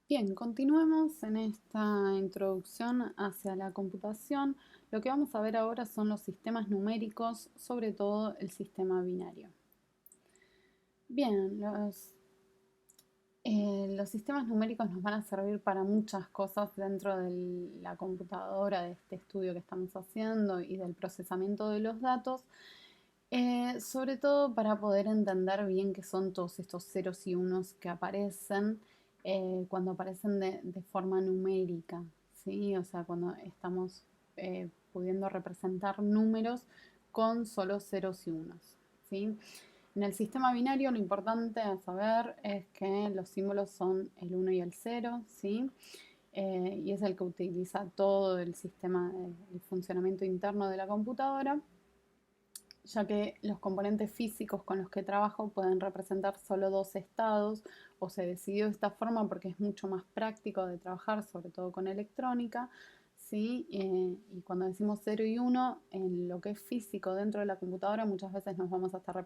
Bien, continuemos en esta introducción hacia la computación. Lo que vamos a ver ahora son los sistemas numéricos, sobre todo el sistema binario. Bien, los sistemas numéricos nos van a servir para muchas cosas dentro de la computadora, de este estudio que estamos haciendo y del procesamiento de los datos, sobre todo para poder entender bien qué son todos estos ceros y unos que aparecen cuando aparecen de forma numérica, ¿sí? O sea, cuando estamos pudiendo representar números con solo ceros y unos, ¿sí? En el sistema binario lo importante a saber es que los símbolos son el uno y el 0, ¿sí? Y es el que utiliza todo el sistema, el funcionamiento interno de la computadora, ya que los componentes físicos con los que trabajo pueden representar solo dos estados, o se decidió de esta forma porque es mucho más práctico de trabajar, sobre todo con electrónica, ¿sí? Y cuando decimos 0 y 1, en lo que es físico dentro de la computadora, muchas veces nos vamos a estar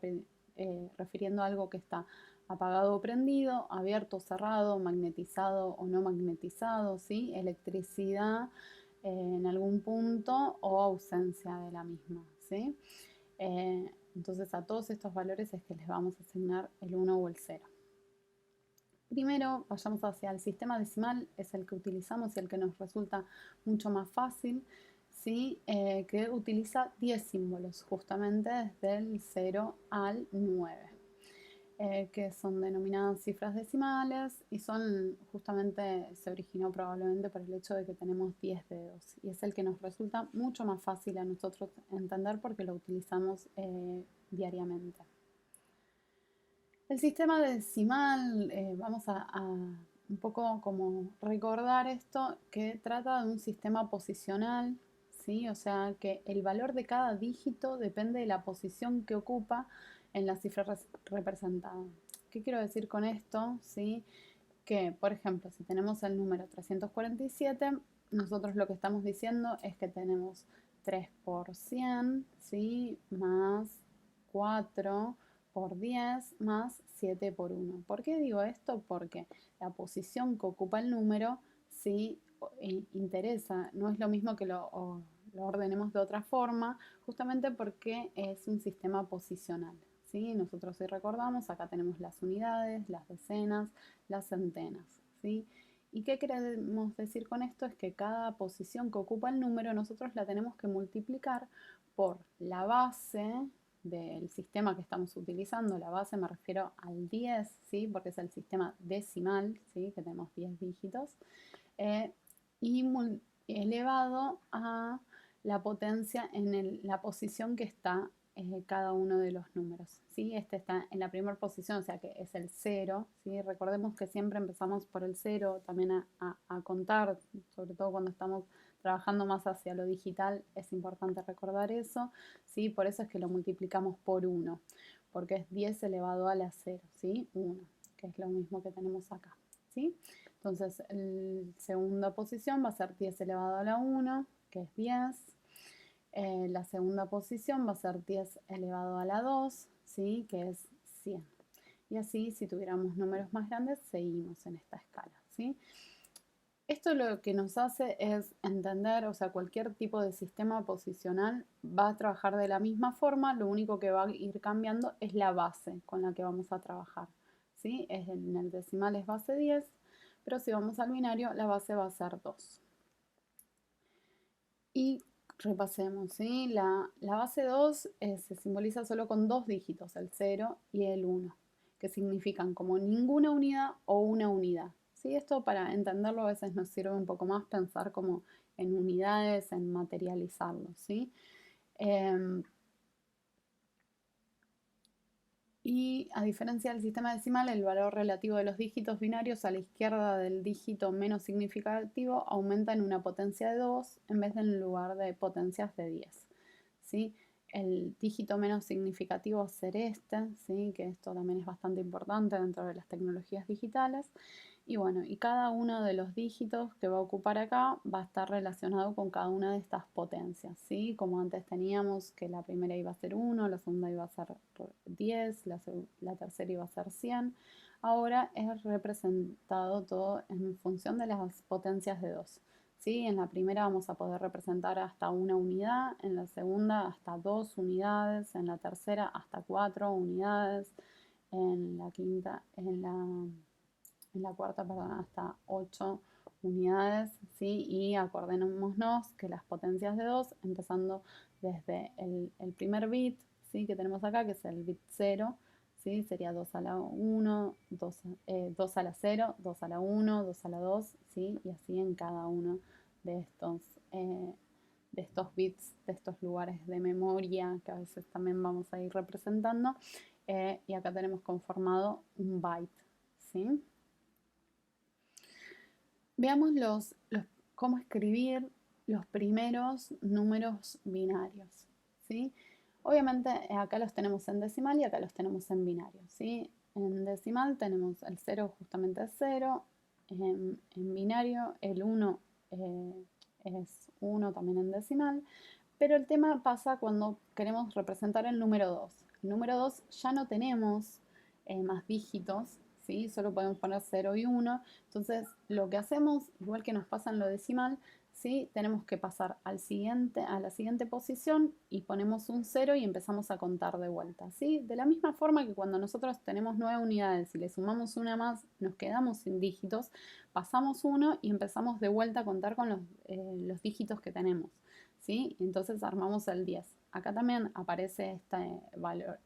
refiriendo a algo que está apagado o prendido, abierto o cerrado, magnetizado o no magnetizado, ¿sí? Electricidad en algún punto o ausencia de la misma, ¿sí? Entonces a todos estos valores es que les vamos a asignar el uno o el 0. Primero vayamos hacia el sistema decimal, es el que utilizamos y el que nos resulta mucho más fácil, ¿sí? Que utiliza 10 símbolos, justamente desde el 0 al 9. Que son denominadas cifras decimales y son justamente, se originó probablemente por el hecho de que tenemos 10 dedos y es el que nos resulta mucho más fácil a nosotros entender porque lo utilizamos diariamente. El sistema decimal, vamos a un poco como recordar esto, que trata de un sistema posicional, ¿sí? O sea que el valor de cada dígito depende de la posición que ocupa en la cifra representada. ¿Qué quiero decir con esto? ¿Sí? Que, por ejemplo, si tenemos el número 347, nosotros lo que estamos diciendo es que tenemos 3 por 100, ¿sí? Más 4 por 10 más 7 por 1. ¿Por qué digo esto? Porque la posición que ocupa el número sí interesa, no es lo mismo que lo ordenemos de otra forma, justamente porque es un sistema posicional, ¿sí? Nosotros si recordamos, acá tenemos las unidades, las decenas, las centenas, ¿sí? ¿Y qué queremos decir con esto? Es que cada posición que ocupa el número nosotros la tenemos que multiplicar por la base del sistema que estamos utilizando. La base me refiero al 10, ¿sí? Porque es el sistema decimal, ¿sí? Que tenemos 10 dígitos, eh, y elevado a la potencia en la posición que está cada uno de los números, ¿sí? Este está en la primera posición, o sea que es el 0, ¿sí? Recordemos que siempre empezamos por el 0 también a contar, sobre todo cuando estamos trabajando más hacia lo digital, es importante recordar eso, ¿sí? Por eso es que lo multiplicamos por 1, porque es 10 elevado a la 0, ¿sí? 1, que es lo mismo que tenemos acá, ¿sí? Entonces, la segunda posición va a ser 10 elevado a la 1, que es 10. La segunda posición va a ser 10 elevado a la 2, ¿sí? Que es 100. Y así, si tuviéramos números más grandes, seguimos en esta escala, ¿sí? Esto lo que nos hace es entender, o sea, cualquier tipo de sistema posicional va a trabajar de la misma forma, lo único que va a ir cambiando es la base con la que vamos a trabajar, ¿sí? En el decimal es base 10, pero si vamos al binario, la base va a ser 2. Y repasemos, ¿sí? La base 2 se simboliza solo con dos dígitos, el 0 y el 1, que significan como ninguna unidad o una unidad, ¿sí? Esto para entenderlo a veces nos sirve un poco más pensar como en unidades, en materializarlo, ¿sí? Em, Y a diferencia del sistema decimal, el valor relativo de los dígitos binarios a la izquierda del dígito menos significativo aumenta en una potencia de 2 en vez de en lugar de potencias de 10, ¿sí? El dígito menos significativo va a ser este, ¿sí? Que esto también es bastante importante dentro de las tecnologías digitales. Y bueno, y cada uno de los dígitos que va a ocupar acá va a estar relacionado con cada una de estas potencias, ¿sí? Como antes teníamos que la primera iba a ser 1, la segunda iba a ser 10, la tercera iba a ser 100. ahora es representado todo en función de las potencias de 2. ¿Sí? En la primera vamos a poder representar hasta una unidad, en la segunda hasta 2 unidades, en la tercera hasta 4 unidades, en la quinta, en la cuarta, perdón, hasta 8 unidades, ¿sí? Y acordémonos que las potencias de 2, empezando desde el primer bit, ¿sí? Que tenemos acá, que es el bit 0, ¿sí? Sería 2 a la 1, 2 a la 0, 2 a la 1, 2 a la 2, ¿sí? Y así en cada uno de estos, eh, de estos bits, de estos lugares de memoria que a veces también vamos a ir representando. Y acá tenemos conformado un byte, ¿sí? Veamos cómo escribir los primeros números binarios, ¿sí? Obviamente acá los tenemos en decimal y acá los tenemos en binario, ¿sí? En decimal tenemos el 0 justamente es 0, en binario el 1 es 1 también en decimal, pero el tema pasa cuando queremos representar el número 2. El número 2 ya no tenemos más dígitos, ¿sí? Solo podemos poner 0 y 1. Entonces, lo que hacemos, igual que nos pasa en lo decimal, ¿sí? Tenemos que pasar a la siguiente posición y ponemos un 0 y empezamos a contar de vuelta, ¿sí? De la misma forma que cuando nosotros tenemos 9 unidades y le sumamos una más, nos quedamos sin dígitos, pasamos 1 y empezamos de vuelta a contar con los dígitos que tenemos, ¿sí? Entonces armamos el 10. Acá también aparece este valor,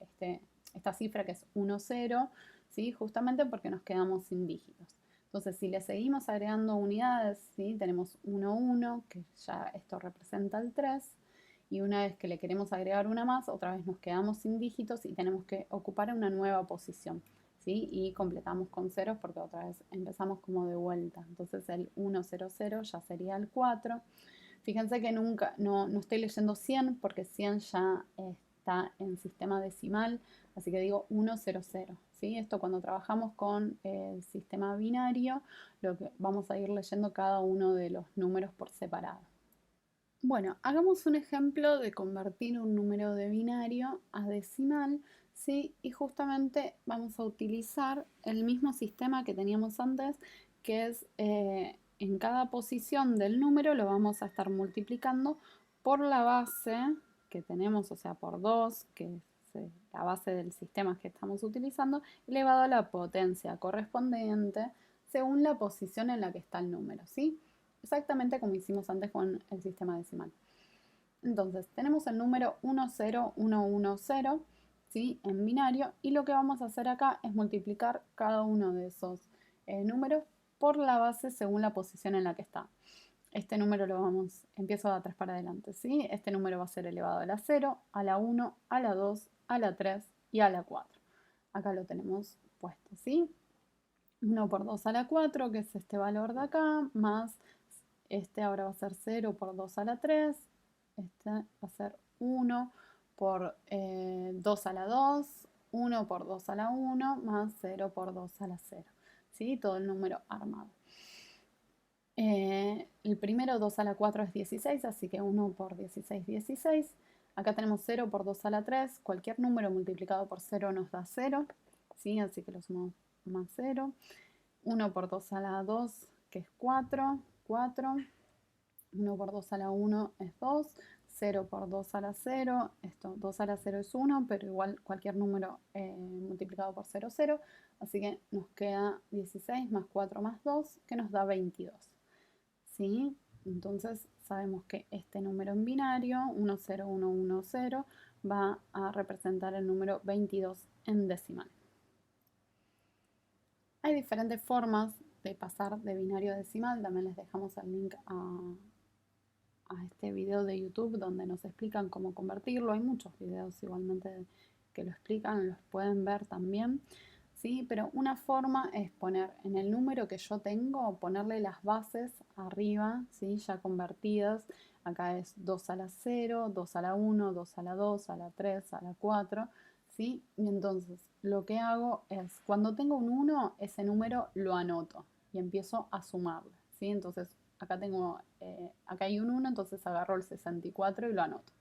esta cifra que es 1, 0, ¿sí? Justamente porque nos quedamos sin dígitos. Entonces, si le seguimos agregando unidades, ¿sí? Tenemos 1, 1, que ya esto representa el 3, y una vez que le queremos agregar una más, otra vez nos quedamos sin dígitos y tenemos que ocupar una nueva posición, ¿sí? Y completamos con ceros porque otra vez empezamos como de vuelta. Entonces el 1, 0, 0 ya sería el 4. Fíjense que no estoy leyendo 100 porque 100 ya está en sistema decimal, así que digo 100, ¿sí? Esto cuando trabajamos con el sistema binario, lo que vamos a ir leyendo cada uno de los números por separado. Bueno, hagamos un ejemplo de convertir un número de binario a decimal, ¿sí? Y justamente vamos a utilizar el mismo sistema que teníamos antes, que es en cada posición del número lo vamos a estar multiplicando por la base que tenemos, o sea, por 2, que es la base del sistema que estamos utilizando, elevado a la potencia correspondiente según la posición en la que está el número, ¿sí? Exactamente como hicimos antes con el sistema decimal. Entonces, tenemos el número 10110, ¿sí? En binario, y lo que vamos a hacer acá es multiplicar cada uno de esos números por la base según la posición en la que está. Este número empiezo de atrás para adelante, ¿sí? Este número va a ser elevado a la 0, a la 1, a la 2, a la 3 y a la 4. Acá lo tenemos puesto, ¿sí? 1 por 2 a la 4, que es este valor de acá, más este ahora va a ser 0 por 2 a la 3, este va a ser 1 por 2 a la 2, 1 por 2 a la 1, más 0 por 2 a la 0. ¿Sí? Todo el número armado. El primero 2 a la 4 es 16, así que 1 por 16, 16. Acá tenemos 0 por 2 a la 3. Cualquier número multiplicado por 0 nos da 0, ¿sí? Así que lo sumamos más 0. 1 por 2 a la 2, que es 4, 4. 1 por 2 a la 1 es 2, 0 por 2 a la 0, esto 2 a la 0 es 1, pero igual cualquier número multiplicado por 0, 0, así que nos queda 16 más 4 más 2, que nos da 22. ¿Sí? Entonces sabemos que este número en binario, 10110, va a representar el número 22 en decimal. Hay diferentes formas de pasar de binario a decimal, también les dejamos el link a este video de YouTube donde nos explican cómo convertirlo. Hay muchos videos igualmente que lo explican, los pueden ver también, ¿sí? Pero una forma es poner en el número que yo tengo, ponerle las bases arriba, ¿sí? Ya convertidas. Acá es 2 a la 0, 2 a la 1, 2 a la 2, a la 3, a la 4, ¿sí? Y entonces lo que hago es, cuando tengo un 1, ese número lo anoto y empiezo a sumarlo, ¿sí? Entonces acá hay un 1, entonces agarro el 64 y lo anoto.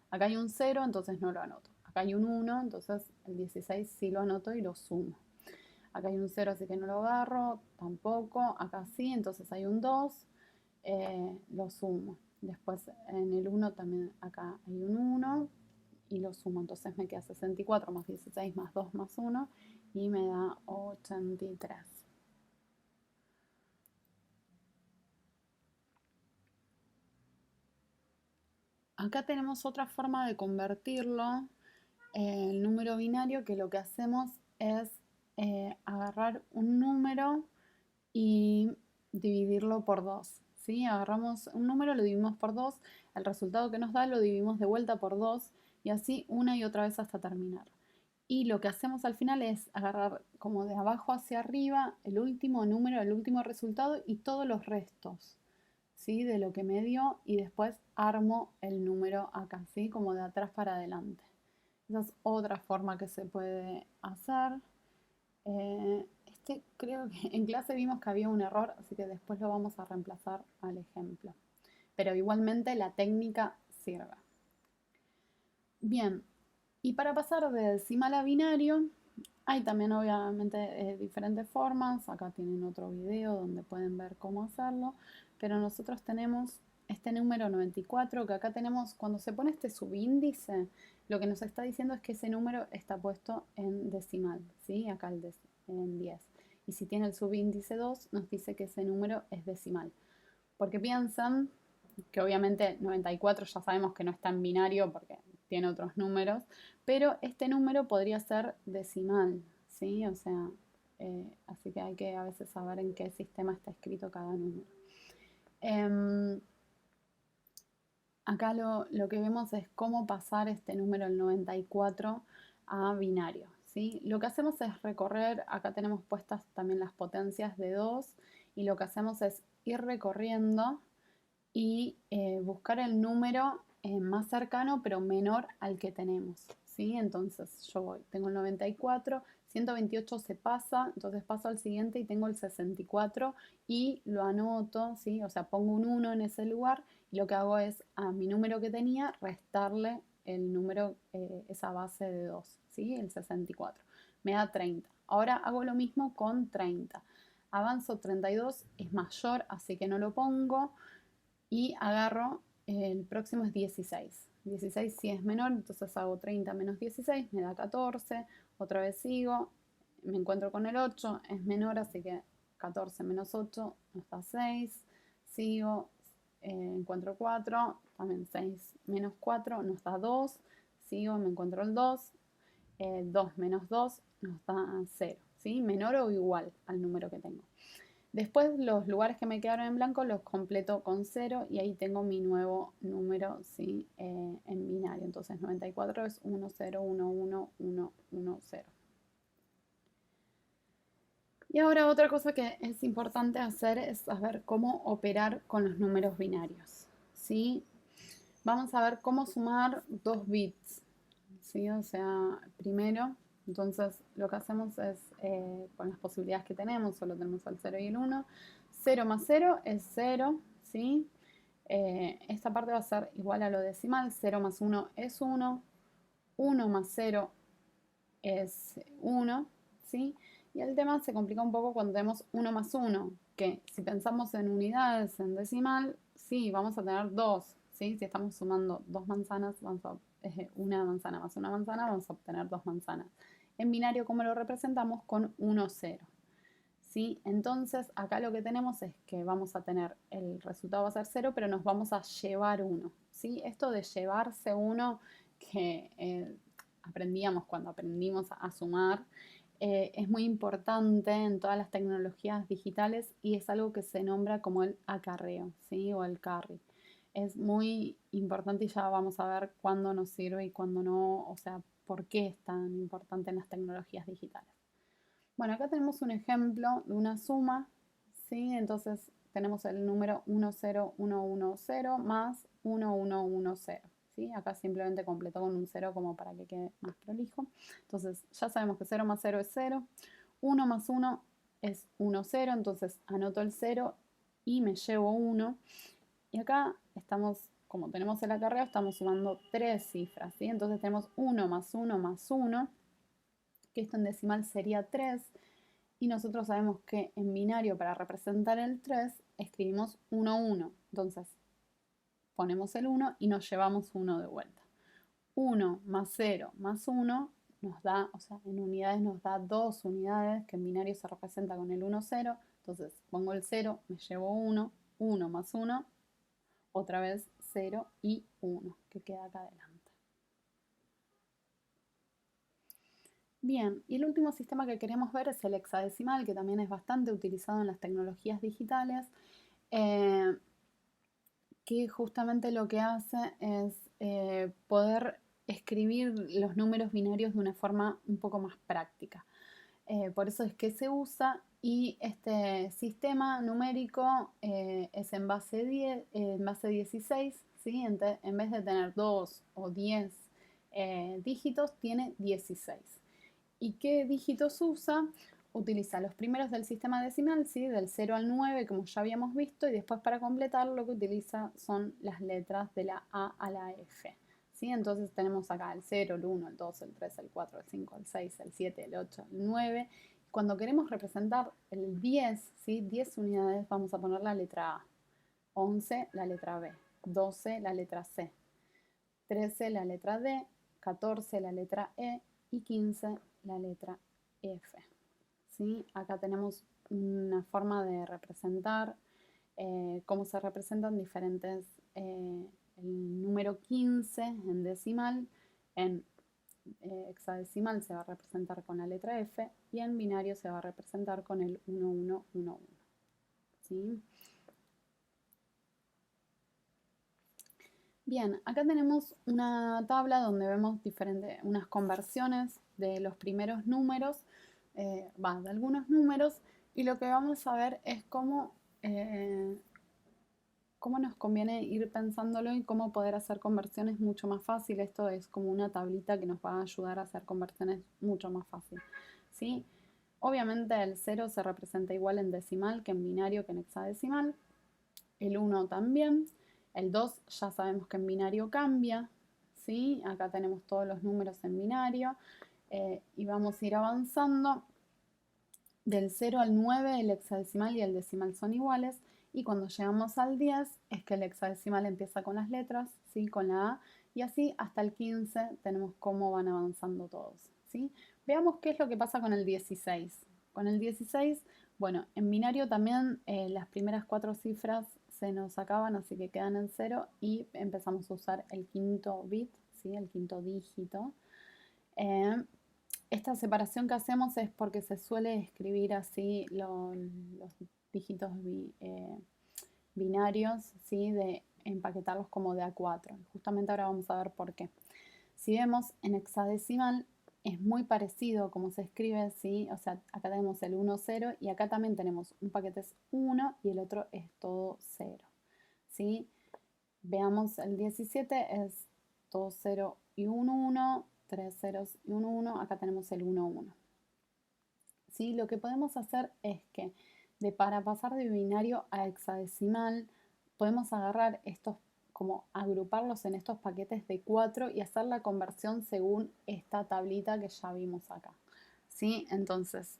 Acá hay un 0, entonces no lo anoto. Acá hay un 1, entonces el 16 sí lo anoto y lo sumo. Acá hay un 0, así que no lo agarro, tampoco. Acá sí, entonces hay un 2, lo sumo. Después en el 1 también acá hay un 1 y lo sumo. Entonces me queda 64 más 16 más 2 más 1 y me da 83. Acá tenemos otra forma de convertirlo, el número binario, que lo que hacemos es agarrar un número y dividirlo por 2. ¿Sí? Agarramos un número, lo dividimos por 2, el resultado que nos da lo dividimos de vuelta por 2 y así una y otra vez hasta terminar. Y lo que hacemos al final es agarrar como de abajo hacia arriba el último número, el último resultado y todos los restos, ¿sí? De lo que me dio y después armo el número acá, ¿sí? Como de atrás para adelante. Esa es otra forma que se puede hacer. Creo que en clase vimos que había un error, así que después lo vamos a reemplazar al ejemplo. Pero igualmente la técnica sirve. Bien, y para pasar de decimal a binario, hay también obviamente diferentes formas. Acá tienen otro video donde pueden ver cómo hacerlo. Pero nosotros tenemos este número 94, que acá tenemos, cuando se pone este subíndice, lo que nos está diciendo es que ese número está puesto en decimal, ¿sí? Acá en 10. Y si tiene el subíndice 2, nos dice que ese número es decimal. Porque piensan que obviamente 94 ya sabemos que no está en binario porque tiene otros números, pero este número podría ser decimal, ¿sí? O sea, así que hay que a veces saber en qué sistema está escrito cada número. Acá lo que vemos es cómo pasar este número, el 94, a binario, ¿sí? Lo que hacemos es recorrer, acá tenemos puestas también las potencias de 2, y lo que hacemos es ir recorriendo y buscar el número más cercano pero menor al que tenemos, ¿sí? Entonces yo tengo el 94, 128 se pasa, entonces paso al siguiente y tengo el 64 y lo anoto, ¿sí? O sea, pongo un 1 en ese lugar y lo que hago es a mi número que tenía restarle el número, esa base de 2, ¿sí? El 64. Me da 30. Ahora hago lo mismo con 30. Avanzo 32, es mayor, así que no lo pongo y agarro, el próximo es 16. 16 si es menor, entonces hago 30 menos 16, me da 14, otra vez sigo, me encuentro con el 8, es menor, así que 14 menos 8 nos da 6, sigo, encuentro 4, también 6 menos 4 nos da 2, sigo, me encuentro el 2, 2 menos 2 nos da 0, ¿sí? Menor o igual al número que tengo. Después los lugares que me quedaron en blanco los completo con 0 y ahí tengo mi nuevo número, ¿sí? En binario. Entonces 94 es 1, 0, 1, 1, 1, 1, 0. Y ahora otra cosa que es importante hacer es saber cómo operar con los números binarios, ¿sí? Vamos a ver cómo sumar 2 bits, ¿sí? O sea, primero, entonces lo que hacemos es, con las posibilidades que tenemos, solo tenemos el 0 y el 1, 0 más 0 es 0, ¿sí? Esta parte va a ser igual a lo decimal, 0 más 1 es 1, 1 más 0 es 1, ¿sí? Y el tema se complica un poco cuando tenemos 1 más 1, que si pensamos en unidades, en decimal, sí, vamos a tener 2, ¿sí? Si estamos sumando 2 manzanas, una manzana más una manzana, vamos a obtener 2 manzanas. En binario, ¿cómo lo representamos? Con 1, 0. ¿Sí? Entonces, acá lo que tenemos es que vamos a tener, el resultado va a ser 0, pero nos vamos a llevar 1, ¿sí? Esto de llevarse 1, que aprendíamos cuando aprendimos a sumar, es muy importante en todas las tecnologías digitales y es algo que se nombra como el acarreo, ¿sí? O el carry. Es muy importante y ya vamos a ver cuándo nos sirve y cuándo no, o sea, por qué es tan importante en las tecnologías digitales. Bueno, acá tenemos un ejemplo de una suma, ¿sí? Entonces tenemos el número 10110 más 1110, ¿sí? Acá simplemente completo con un 0 como para que quede más prolijo. Entonces ya sabemos que 0 más 0 es 0, 1 más 1 es 1, 0, entonces anoto el 0 y me llevo 1. Y acá estamos, como tenemos el acarreo, estamos sumando 3 cifras, ¿sí? Entonces tenemos 1 más 1 más 1, que esto en decimal sería 3, Y nosotros sabemos que en binario, para representar el 3, escribimos 1, 1. Entonces, ponemos el 1 y nos llevamos 1 de vuelta. 1 más 0 más 1 nos da, o sea, en unidades nos da 2 unidades, que en binario se representa con el 1, 0. Entonces, pongo el 0, me llevo 1, 1 más 1, otra vez 0 y 1, que queda acá adelante. Bien, y el último sistema que queremos ver es el hexadecimal, que también es bastante utilizado en las tecnologías digitales, que justamente lo que hace es poder escribir los números binarios de una forma un poco más práctica. Por eso es que se usa, y este sistema numérico es en base 10, en base 16, ¿sí? En vez de tener 2 o 10 dígitos, tiene 16. ¿Y qué dígitos usa? Utiliza los primeros del sistema decimal, ¿sí? Del 0 al 9, como ya habíamos visto, y después para completar lo que utiliza son las letras de la A a la F. ¿Sí? Entonces tenemos acá el 0, el 1, el 2, el 3, el 4, el 5, el 6, el 7, el 8, el 9. Cuando queremos representar el 10, ¿sí? 10 unidades, vamos a poner la letra A. 11, la letra B. 12, la letra C. 13, la letra D. 14, la letra E. Y 15, la letra F. ¿Sí? Acá tenemos una forma de representar cómo se representan diferentes, el número 15 en decimal, en hexadecimal se va a representar con la letra F y en binario se va a representar con el 1111. ¿Sí? Bien, acá tenemos una tabla donde vemos unas conversiones de los primeros números, de algunos números, y lo que vamos a ver es cómo nos conviene ir pensándolo y cómo poder hacer conversiones mucho más fácil. Esto es como una tablita que nos va a ayudar a hacer conversiones mucho más fácil, ¿sí? Obviamente el 0 se representa igual en decimal que en binario que en hexadecimal, el 1 también, el 2 ya sabemos que en binario cambia, ¿sí? Acá tenemos todos los números en binario, y vamos a ir avanzando. Del 0 al 9 el hexadecimal y el decimal son iguales, y cuando llegamos al 10 es que el hexadecimal empieza con las letras, ¿sí? Con la A, y así hasta el 15 tenemos cómo van avanzando todos, ¿sí? Veamos qué es lo que pasa con el 16. Con el 16, bueno, en binario también las primeras 4 cifras se nos acaban, así que quedan en 0 y empezamos a usar el quinto bit, ¿sí? El quinto dígito. Esta separación que hacemos es porque se suele escribir así los dígitos binarios, ¿sí? De empaquetarlos como de A4. Justamente ahora vamos a ver por qué. Si vemos en hexadecimal es muy parecido como se escribe, ¿sí? O sea, acá tenemos el 1, 0 y acá también tenemos un paquete es 1 y el otro es todo 0, ¿sí? Veamos el 17, es todo 0 y 1, 1, 3 ceros y 1, 1. Acá tenemos el 1, 1. ¿Sí? Lo que podemos hacer es que para pasar de binario a hexadecimal, podemos agarrar estos, como agruparlos en estos paquetes de 4 y hacer la conversión según esta tablita que ya vimos acá. ¿Sí? Entonces,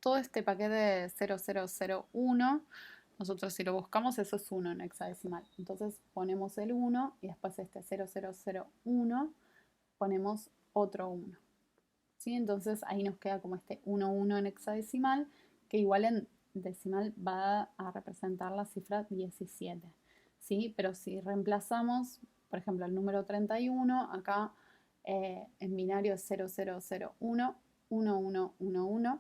todo este paquete de 0001, nosotros si lo buscamos, eso es 1 en hexadecimal. Entonces ponemos el 1 y después este 0001 ponemos otro 1. ¿Sí? Entonces ahí nos queda como este 1, 1 en hexadecimal, que igual en decimal va a representar la cifra 17. ¿Sí? Pero si reemplazamos, por ejemplo, el número 31, acá en binario es 0001, 1111,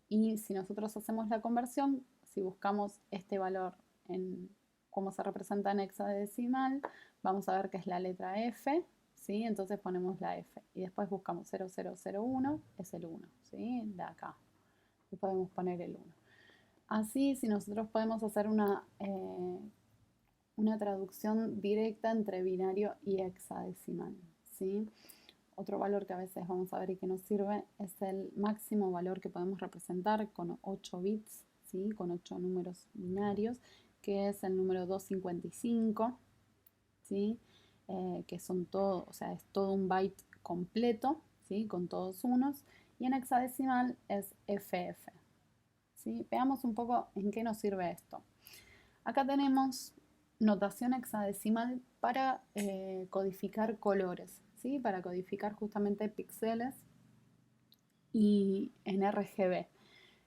y si nosotros hacemos la conversión, si buscamos este valor en cómo se representa en hexadecimal, vamos a ver que es la letra F, ¿sí? Entonces ponemos la F y después buscamos 0001, es el 1, ¿sí? De acá. Y podemos poner el 1. Así, si nosotros podemos hacer una traducción directa entre binario y hexadecimal, ¿sí? Otro valor que a veces vamos a ver y que nos sirve es el máximo valor que podemos representar con 8 bits, ¿sí? Con 8 números binarios, que es el número 255, ¿sí? Que son todo, o sea, es todo un byte completo, ¿sí? Con todos unos, y en hexadecimal es FF, ¿sí? Veamos un poco en qué nos sirve esto. Acá tenemos notación hexadecimal para codificar colores, ¿sí? Para codificar justamente píxeles y en RGB.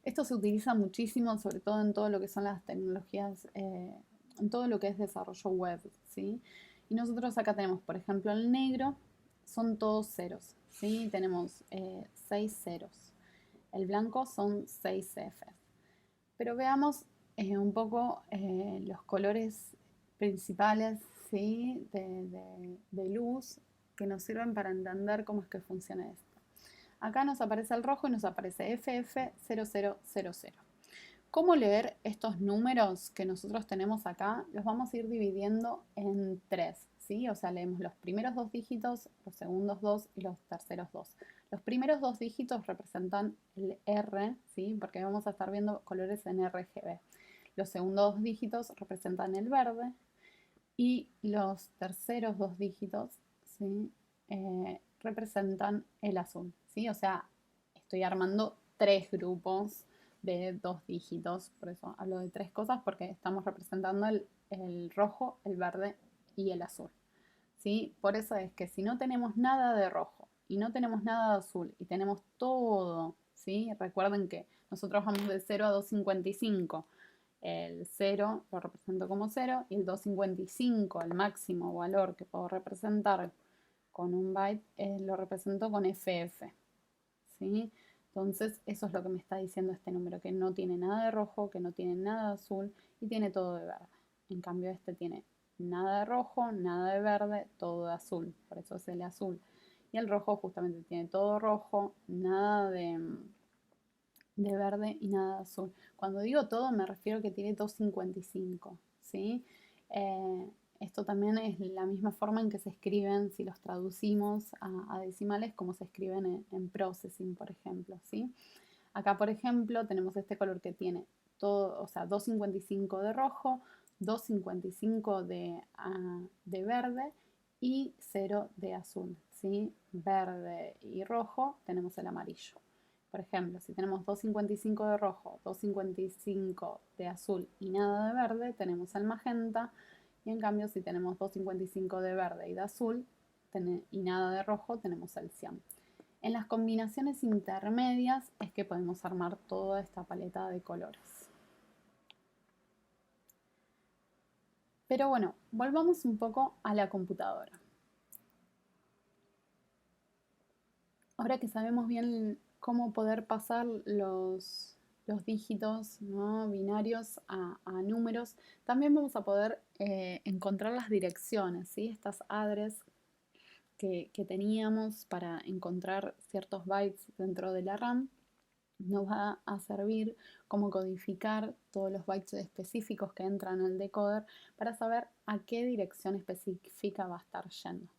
Esto se utiliza muchísimo, sobre todo en todo lo que son las tecnologías, en todo lo que es desarrollo web, ¿sí? Y nosotros acá tenemos, por ejemplo, el negro, son todos ceros, ¿sí? Tenemos 6 ceros. El blanco son 6 Fs. Pero veamos un poco los colores principales, ¿sí? de luz que nos sirven para entender cómo es que funciona esto. Acá nos aparece el rojo y nos aparece FF0000. ¿Cómo leer estos números que nosotros tenemos acá? Los vamos a ir dividiendo en tres, ¿sí? O sea, leemos los primeros dos dígitos, los segundos dos y los terceros dos. Los primeros dos dígitos representan el R, ¿sí? Porque vamos a estar viendo colores en RGB. Los segundos dos dígitos representan el verde y los terceros dos dígitos, ¿sí? Representan el azul, ¿sí? O sea, estoy armando tres grupos de dos dígitos, por eso hablo de tres cosas, porque estamos representando el rojo, el verde y el azul, ¿sí? Por eso es que si no tenemos nada de rojo y no tenemos nada de azul y tenemos todo, ¿sí? Recuerden que nosotros vamos de 0 a 255. El 0 lo represento como 0 y el 255, el máximo valor que puedo representar con un byte, lo represento con FF, ¿sí? Entonces eso es lo que me está diciendo este número, que no tiene nada de rojo, que no tiene nada de azul y tiene todo de verde. En cambio este tiene nada de rojo, nada de verde, todo de azul, por eso es el azul. Y el rojo justamente tiene todo rojo, nada de verde y nada de azul. Cuando digo todo me refiero a que tiene 255, ¿sí? Esto también es la misma forma en que se escriben, si los traducimos a decimales, como se escriben en processing, por ejemplo, ¿sí? Acá, por ejemplo, tenemos este color que tiene todo, o sea, 255 de rojo, 255 de verde y 0 de azul, ¿sí? Verde y rojo tenemos el amarillo. Por ejemplo, si tenemos 255 de rojo, 255 de azul y nada de verde, tenemos el magenta. Y en cambio, si tenemos 255 de verde y de azul y nada de rojo, tenemos el cian. En las combinaciones intermedias es que podemos armar toda esta paleta de colores. Pero bueno, volvamos un poco a la computadora. Ahora que sabemos bien cómo poder pasar los dígitos, ¿no?, binarios a números, también vamos a poder encontrar las direcciones, ¿sí? Estas address que teníamos para encontrar ciertos bytes dentro de la RAM, nos va a servir como codificar todos los bytes específicos que entran al decoder para saber a qué dirección específica va a estar yendo.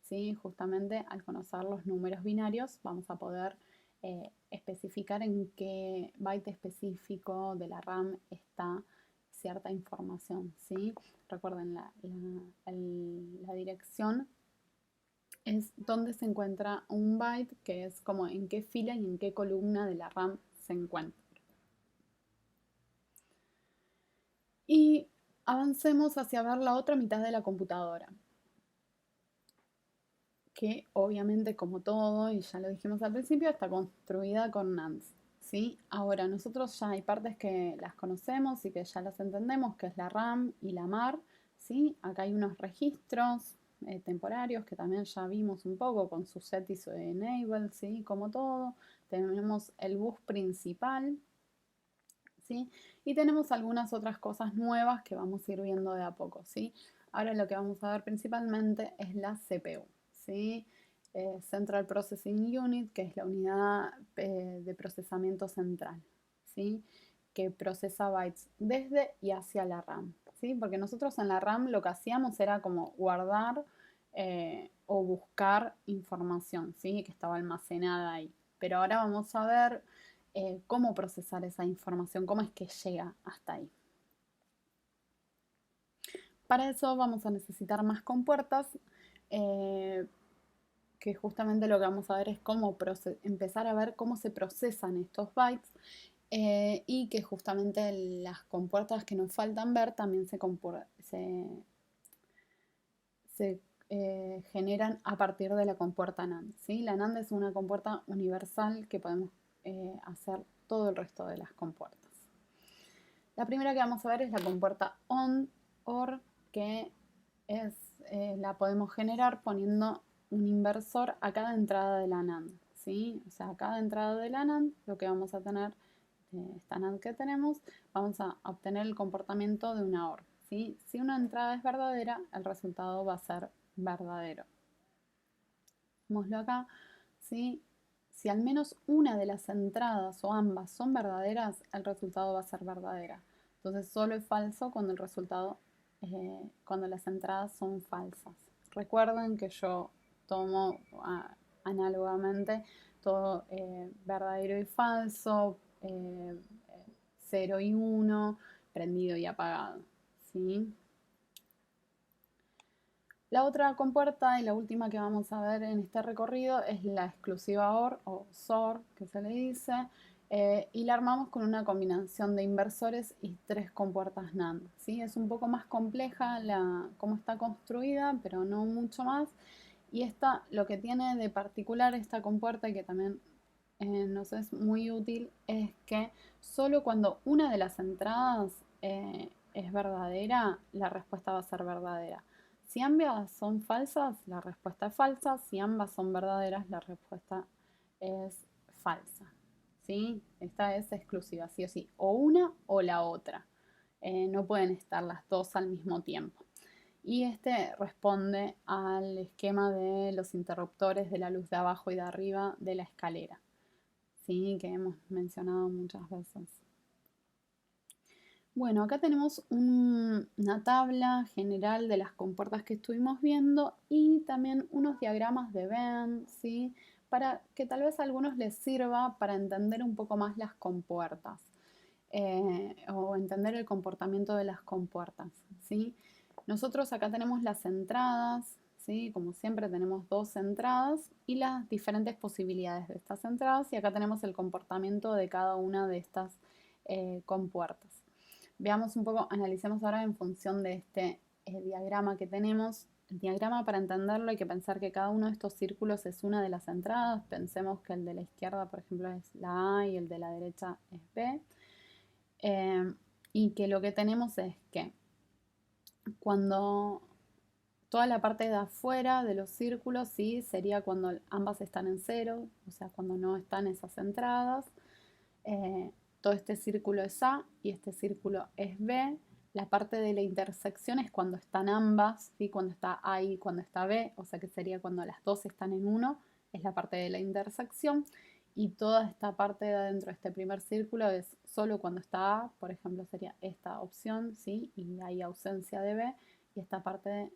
¿Sí? Justamente al conocer los números binarios vamos a poder especificar en qué byte específico de la RAM está cierta información, ¿sí? Recuerden, la dirección es donde se encuentra un byte, que es como en qué fila y en qué columna de la RAM se encuentra. Y avancemos hacia ver la otra mitad de la computadora, que obviamente, como todo, y ya lo dijimos al principio, está construida con NANDs, ¿sí? Ahora, nosotros ya hay partes que las conocemos y que ya las entendemos, que es la RAM y la MAR, ¿sí? Acá hay unos registros temporarios que también ya vimos un poco con su set y su enable, ¿sí? Como todo. Tenemos el bus principal, ¿sí? Y tenemos algunas otras cosas nuevas que vamos a ir viendo de a poco, ¿sí? Ahora lo que vamos a ver principalmente es la CPU, ¿sí? Central Processing Unit, que es la unidad de procesamiento central, ¿sí? Que procesa bytes desde y hacia la RAM, ¿sí? Porque nosotros en la RAM lo que hacíamos era como guardar o buscar información, ¿sí? Que estaba almacenada ahí. Pero ahora vamos a ver cómo procesar esa información, cómo es que llega hasta ahí. Para eso vamos a necesitar más compuertas, que justamente lo que vamos a ver es cómo empezar a ver cómo se procesan estos bytes y que justamente las compuertas que nos faltan ver también se generan a partir de la compuerta NAND, ¿sí? La NAND es una compuerta universal que podemos hacer todo el resto de las compuertas. La primera que vamos a ver es la compuerta OR, que la podemos generar poniendo un inversor a cada entrada de la NAND, ¿sí? O sea, a cada entrada de la NAND lo que vamos a tener, esta NAND que tenemos, vamos a obtener el comportamiento de una OR, ¿sí? Si una entrada es verdadera, el resultado va a ser verdadero. Vémoslo acá, ¿sí? Si al menos una de las entradas o ambas son verdaderas, el resultado va a ser verdadera. Entonces solo es falso cuando el resultado, cuando las entradas son falsas. Recuerden que yo tomo análogamente todo verdadero y falso, 0 y 1, prendido y apagado, ¿sí? La otra compuerta y la última que vamos a ver en este recorrido es la exclusiva OR o SOR, que se le dice, y la armamos con una combinación de inversores y 3 compuertas NAND, ¿sí? Es un poco más compleja cómo está construida, pero no mucho más. Y esta, lo que tiene de particular esta compuerta y que también nos es muy útil es que solo cuando una de las entradas es verdadera, la respuesta va a ser verdadera. Si ambas son falsas, la respuesta es falsa. Si ambas son verdaderas, la respuesta es falsa, ¿sí? Esta es exclusiva, sí o sí. O una o la otra. No pueden estar las dos al mismo tiempo. Y este responde al esquema de los interruptores de la luz de abajo y de arriba de la escalera, ¿sí? Que hemos mencionado muchas veces. Bueno, acá tenemos una tabla general de las compuertas que estuvimos viendo y también unos diagramas de Venn, ¿sí? Para que tal vez a algunos les sirva para entender un poco más las compuertas o entender el comportamiento de las compuertas, ¿sí? Nosotros acá tenemos las entradas, ¿sí? Como siempre tenemos dos entradas y las diferentes posibilidades de estas entradas, y acá tenemos el comportamiento de cada una de estas compuertas. Veamos un poco, analicemos ahora en función de este diagrama que tenemos. El diagrama, para entenderlo, hay que pensar que cada uno de estos círculos es una de las entradas. Pensemos que el de la izquierda, por ejemplo, es la A y el de la derecha es B. Y que lo que tenemos es que cuando toda la parte de afuera de los círculos, sí, sería cuando ambas están en cero, o sea, cuando no están esas entradas. Todo este círculo es A y este círculo es B. La parte de la intersección es cuando están ambas, ¿sí? Cuando está A y cuando está B, o sea que sería cuando las dos están en uno, es la parte de la intersección. Y toda esta parte de adentro de este primer círculo es solo cuando está A, por ejemplo sería esta opción, ¿sí? Y hay ausencia de B. Y esta parte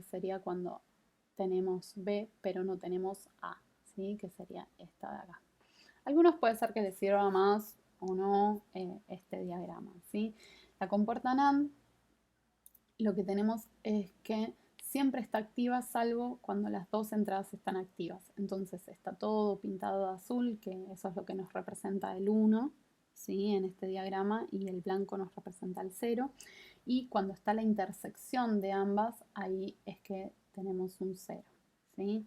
sería cuando tenemos B pero no tenemos A, ¿sí? Que sería esta de acá. Algunos puede ser que les sirva más o no este diagrama, ¿sí? La compuerta NAND, lo que tenemos es que siempre está activa salvo cuando las dos entradas están activas. Entonces está todo pintado de azul, que eso es lo que nos representa el 1, ¿sí? En este diagrama, y el blanco nos representa el 0. Y cuando está la intersección de ambas, ahí es que tenemos un 0, ¿sí?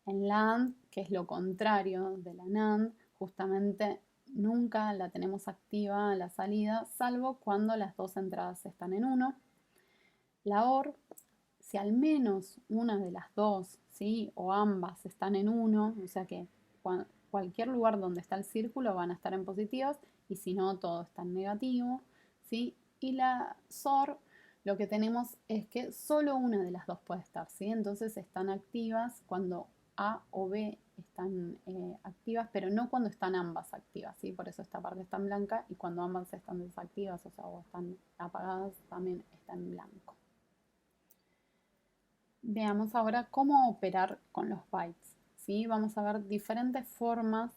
En la AND, que es lo contrario de la NAND, justamente nunca la tenemos activa a la salida, salvo cuando las dos entradas están en 1. La OR, si al menos una de las dos, ¿sí? O ambas están en 1, o sea que cualquier lugar donde está el círculo van a estar en positivas, y si no, todo está en negativo, ¿sí? Y la SOR, lo que tenemos es que solo una de las dos puede estar, ¿sí? Entonces están activas cuando A o B están activas, pero no cuando están ambas activas, ¿sí? Por eso esta parte está en blanca, y cuando ambas están desactivas, o sea, o están apagadas, también está en blanco. Veamos ahora cómo operar con los bytes, ¿sí? Vamos a ver diferentes formas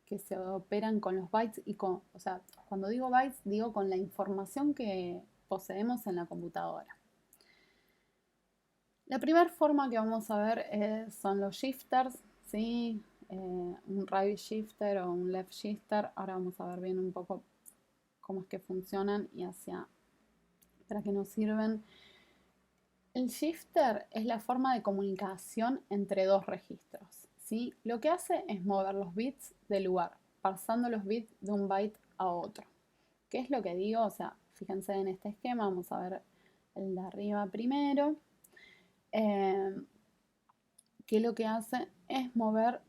que se operan con los bytes y o sea, cuando digo bytes, digo con la información que poseemos en la computadora. La primera forma que vamos a ver son los shifters, ¿sí? un right shifter o un left shifter. Ahora vamos a ver bien un poco cómo es que funcionan y para qué nos sirven. El shifter es la forma de comunicación entre dos registros, ¿sí? Lo que hace es mover los bits de lugar, pasando los bits de un byte a otro. ¿Qué es lo que digo? O sea, fíjense en este esquema, vamos a ver el de arriba primero. Que lo que hace es mover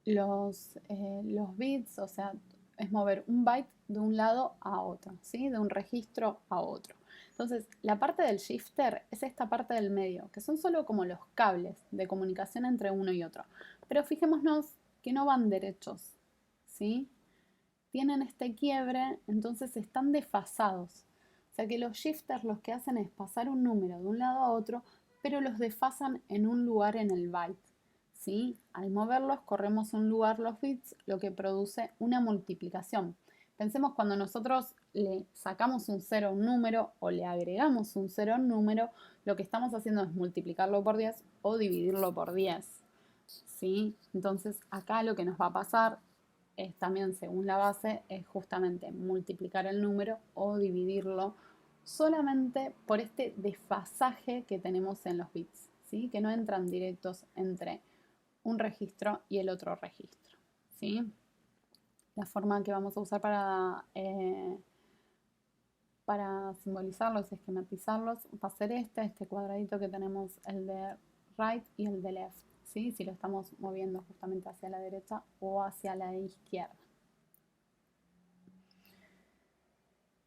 los bits, o sea, es mover un byte de un lado a otro, ¿sí? De un registro a otro. Entonces, la parte del shifter es esta parte del medio, que son solo como los cables de comunicación entre uno y otro. Pero fijémonos que no van derechos, ¿sí? Tienen este quiebre, entonces están desfasados. O sea que los shifters los que hacen es pasar un número de un lado a otro, pero los desfasan en un lugar en el byte. ¿Sí? Al moverlos corremos un lugar los bits, lo que produce una multiplicación. Pensemos cuando nosotros le sacamos un 0 a un número o le agregamos un 0 a un número, lo que estamos haciendo es multiplicarlo por 10 o dividirlo por 10. ¿Sí? Entonces acá lo que nos va a pasar es también según la base, es justamente multiplicar el número o dividirlo solamente por este desfasaje que tenemos en los bits, ¿sí? Que no entran directos entre un registro y el otro registro, ¿sí? La forma que vamos a usar para simbolizarlos, esquematizarlos, va a ser este cuadradito que tenemos, el de right y el de left, ¿sí? Si lo estamos moviendo justamente hacia la derecha o hacia la izquierda.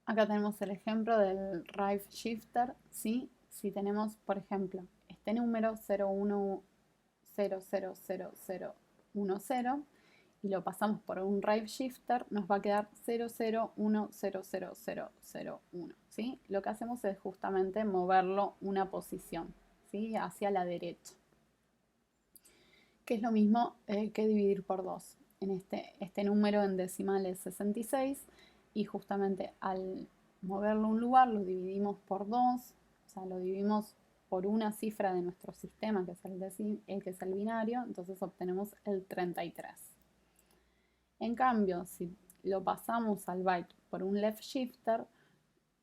Acá tenemos el ejemplo del right shifter, ¿sí? Si tenemos, por ejemplo, este número 01000010 y lo pasamos por un right shifter, nos va a quedar 00100001, ¿sí? Lo que hacemos es justamente moverlo una posición, ¿sí? Hacia la derecha, que es lo mismo que dividir por 2. En este número en decimal es 66 y justamente al moverlo un lugar lo dividimos por 2, o sea, lo dividimos por una cifra de nuestro sistema, que es que es el binario, entonces obtenemos el 33. En cambio, si lo pasamos al byte por un left shifter,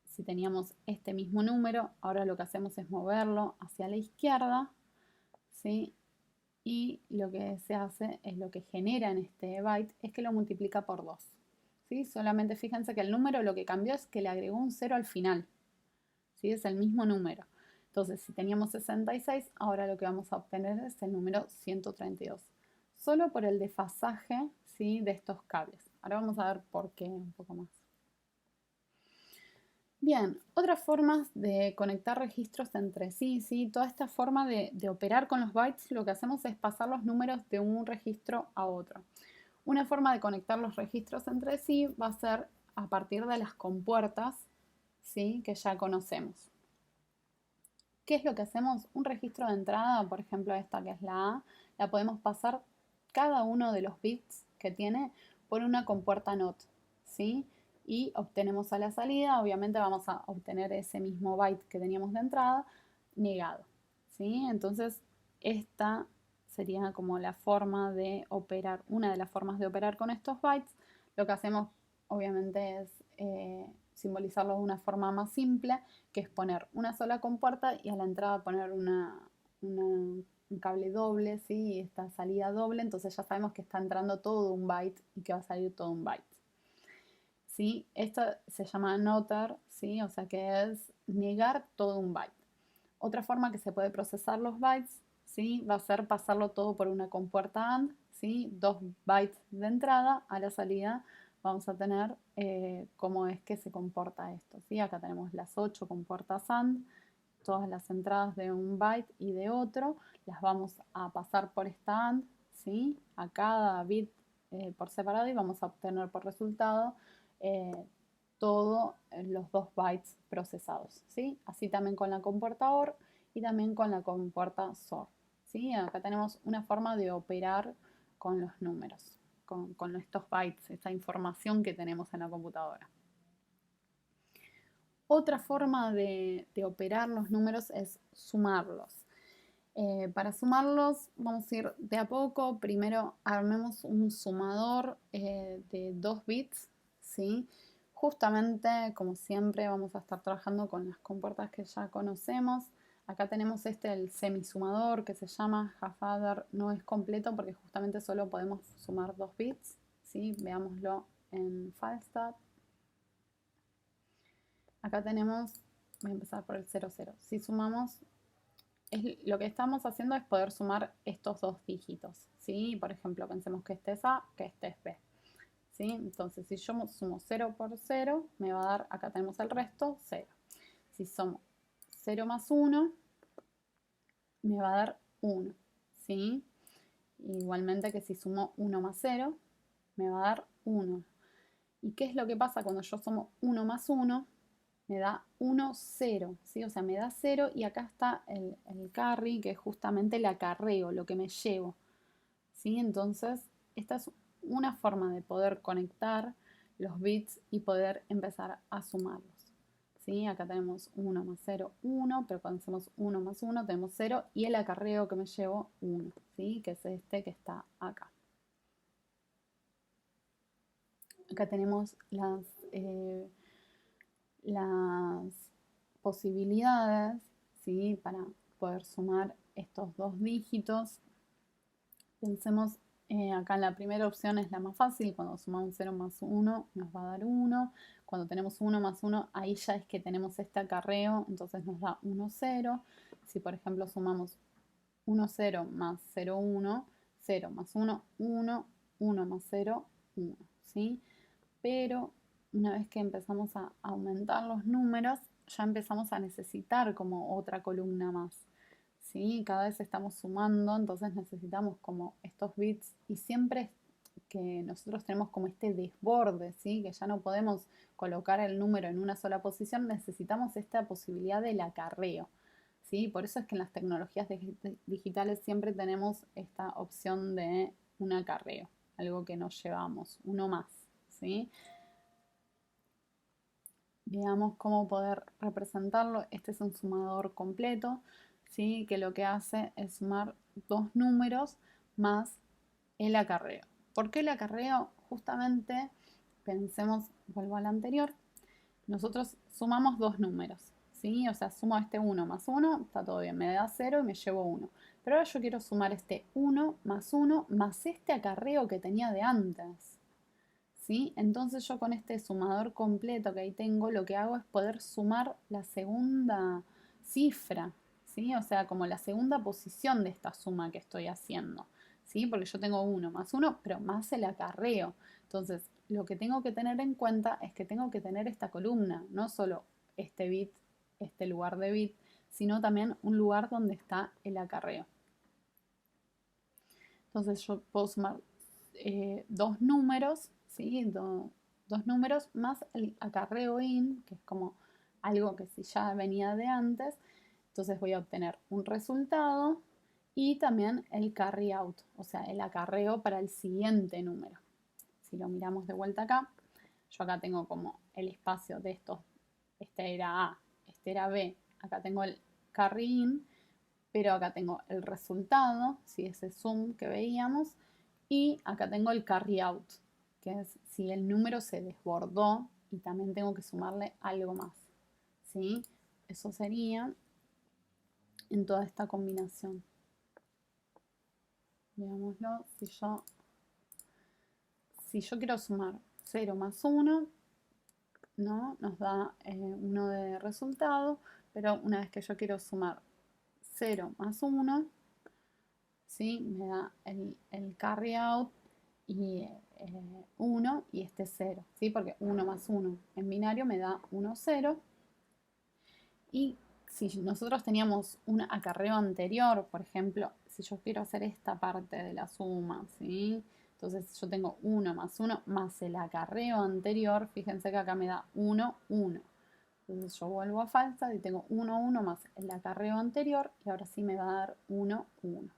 si teníamos este mismo número, ahora lo que hacemos es moverlo hacia la izquierda, ¿sí? Y lo que se hace es lo que genera en este byte es que lo multiplica por 2. ¿Sí? Solamente fíjense que el número lo que cambió es que le agregó un 0 al final. ¿Sí? Es el mismo número. Entonces, si teníamos 66, ahora lo que vamos a obtener es el número 132. Solo por el desfasaje, ¿sí? De estos cables. Ahora vamos a ver por qué un poco más. Bien, otras formas de conectar registros entre sí, ¿sí? Toda esta forma de operar con los bytes, lo que hacemos es pasar los números de un registro a otro. Una forma de conectar los registros entre sí va a ser a partir de las compuertas, ¿sí? Que ya conocemos. ¿Qué es lo que hacemos? Un registro de entrada, por ejemplo esta que es la A, la podemos pasar cada uno de los bits que tiene por una compuerta NOT, ¿sí? Y obtenemos a la salida, obviamente vamos a obtener ese mismo byte que teníamos de entrada negado, ¿sí? Entonces esta sería como la forma de operar, una de las formas de operar con estos bytes. Lo que hacemos obviamente es simbolizarlo de una forma más simple, que es poner una sola compuerta y a la entrada poner un cable doble, ¿sí? Y esta salida doble, entonces ya sabemos que está entrando todo un byte y que va a salir todo un byte. ¿Sí? Esto se llama notar, ¿sí? O sea que es negar todo un byte. Otra forma que se puede procesar los bytes, ¿sí? Va a ser pasarlo todo por una compuerta AND, ¿sí? 2 bytes de entrada, a la salida vamos a tener cómo es que se comporta esto, ¿sí? Acá tenemos las 8 compuertas AND, todas las entradas de un byte y de otro, las vamos a pasar por esta AND, ¿sí? A cada bit por separado y vamos a obtener por resultado todos los 2 bytes procesados, ¿sí? Así también con la compuerta OR y también con la compuerta SOR, ¿sí? Acá tenemos una forma de operar con los números, con estos bytes, esta información que tenemos en la computadora. Otra forma de operar los números es sumarlos. Para sumarlos vamos a ir de a poco. Primero armemos un sumador de 2 bits, ¿sí? Justamente, como siempre, vamos a estar trabajando con las compuertas que ya conocemos. Acá tenemos el semisumador que se llama half adder. No es completo porque justamente solo podemos sumar 2 bits, ¿sí? Veámoslo en Falstad. Acá tenemos, voy a empezar por el 00. Si sumamos, lo que estamos haciendo es poder sumar estos dos dígitos, ¿sí? Por ejemplo, pensemos que este es A, que este es B, ¿sí? Entonces, si yo sumo 0 por 0, me va a dar, acá tenemos el resto, 0. Si sumo 0 más 1, me va a dar 1, ¿sí? Igualmente que si sumo 1 más 0, me va a dar 1. ¿Y qué es lo que pasa cuando yo sumo 1 más 1? Me da 1, 0, ¿sí? O sea, me da 0 y acá está el carry, que es justamente el acarreo, lo que me llevo, ¿sí? Entonces, esta es una forma de poder conectar los bits y poder empezar a sumarlos, ¿sí? Acá tenemos 1 más 0, 1, pero cuando hacemos 1 más 1 tenemos 0 y el acarreo que me llevo 1, ¿sí? Que es este que está acá. Acá tenemos las posibilidades, ¿sí? Para poder sumar estos dos dígitos. Pensemos, acá en la primera opción es la más fácil, cuando sumamos 0 más 1 nos va a dar 1, cuando tenemos 1 más 1 ahí ya es que tenemos este acarreo, entonces nos da 1, 0, si por ejemplo sumamos 1, 0 más 0, 1, 0 más 1, 1, 1 más 0, 1, ¿sí? Pero una vez que empezamos a aumentar los números, ya empezamos a necesitar como otra columna más, ¿sí? Cada vez estamos sumando, entonces necesitamos como estos bits y siempre que nosotros tenemos como este desborde, ¿sí? Que ya no podemos colocar el número en una sola posición, necesitamos esta posibilidad del acarreo, ¿sí? Por eso es que en las tecnologías digitales siempre tenemos esta opción de un acarreo, algo que nos llevamos, uno más, ¿sí? Veamos cómo poder representarlo. Este es un sumador completo, ¿sí? Que lo que hace es sumar dos números más el acarreo. ¿Por qué el acarreo? Justamente, pensemos, vuelvo al anterior, nosotros sumamos dos números, ¿sí? O sea, sumo este 1 más 1, está todo bien, me da 0 y me llevo 1. Pero ahora yo quiero sumar este 1 más este acarreo que tenía de antes, ¿sí? Entonces yo con este sumador completo que ahí tengo, lo que hago es poder sumar la segunda cifra, ¿sí? O sea, como la segunda posición de esta suma que estoy haciendo, ¿sí? Porque yo tengo 1 más 1, pero más el acarreo. Entonces, lo que tengo que tener en cuenta es que tengo que tener esta columna, no solo este bit, este lugar de bit, sino también un lugar donde está el acarreo. Entonces yo puedo sumar dos números, ¿sí? Dos números más el acarreo in, que es como algo que si ya venía de antes, entonces voy a obtener un resultado y también el carry out, o sea, el acarreo para el siguiente número. Si lo miramos de vuelta acá, yo acá tengo como el espacio de estos, este era A, este era B, acá tengo el carry in, pero acá tengo el resultado, si ese sum que veíamos, y acá tengo el carry out, que es si el número se desbordó y también tengo que sumarle algo más, ¿sí? Eso sería en toda esta combinación. Veámoslo, si yo quiero sumar 0 más 1, ¿no? Nos da 1 de resultado, pero una vez que yo quiero sumar 0 más 1, ¿sí? Me da el carry out y 1 y este 0, ¿sí? Porque 1 más 1 en binario me da 1, 0. Y si nosotros teníamos un acarreo anterior, por ejemplo, si yo quiero hacer esta parte de la suma, ¿sí? Entonces yo tengo 1 más 1 más el acarreo anterior, fíjense que acá me da 1, 1. Entonces yo vuelvo a falsa y tengo 1, 1 más el acarreo anterior y ahora sí me va a dar 1, 1.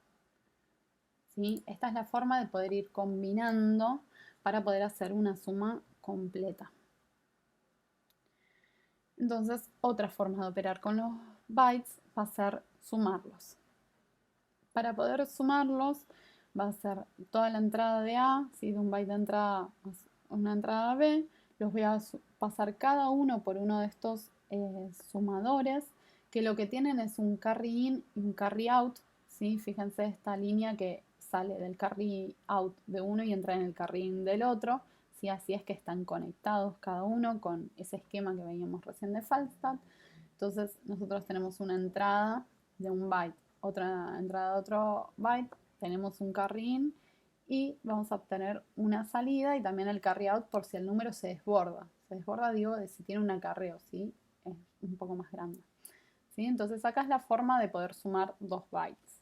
¿Sí? Esta es la forma de poder ir combinando para poder hacer una suma completa. Entonces, otra forma de operar con los bytes va a ser sumarlos. Para poder sumarlos, va a ser toda la entrada de A, ¿sí? De un byte de entrada más una entrada B. Los voy a pasar cada uno por uno de estos sumadores, que lo que tienen es un carry in y un carry out. ¿Sí? Fíjense esta línea que sale del carry out de uno y entra en el carry in del otro. ¿Sí? Así es que están conectados cada uno con ese esquema que veíamos recién de Falstad. Entonces nosotros tenemos una entrada de un byte, otra entrada de otro byte, tenemos un carry in y vamos a obtener una salida y también el carry out por si el número se desborda. Se desborda, digo, de si tiene un acarreo, ¿sí? Es un poco más grande. ¿Sí? Entonces acá es la forma de poder sumar dos bytes.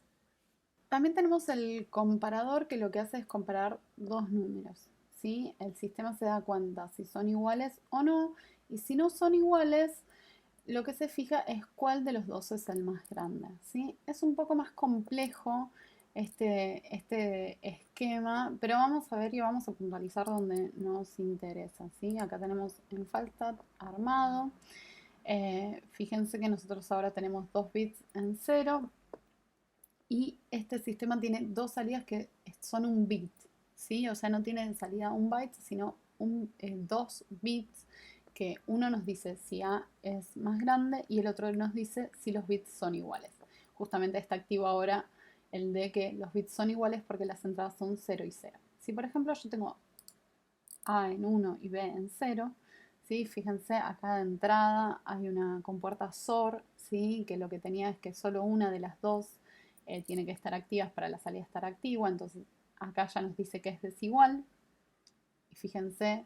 También tenemos el comparador que lo que hace es comparar dos números. ¿Sí? El sistema se da cuenta si son iguales o no, y si no son iguales, lo que se fija es cuál de los dos es el más grande. ¿Sí? Es un poco más complejo este esquema, pero vamos a ver y vamos a puntualizar donde nos interesa. ¿Sí? Acá tenemos en Falstad armado. Fíjense que nosotros ahora tenemos 2 bits en 0 y este sistema tiene dos salidas que son un bit. ¿Sí? O sea, no tiene salida un byte, sino dos bits que uno nos dice si A es más grande y el otro nos dice si los bits son iguales. Justamente está activo ahora el de que los bits son iguales porque las entradas son 0 y 0. Si por ejemplo yo tengo A en 1 y B en 0, ¿sí? Fíjense, acá de entrada hay una compuerta SOR, ¿sí? Que lo que tenía es que solo una de las dos tiene que estar activa para la salida estar activa, entonces acá ya nos dice que es desigual. Y fíjense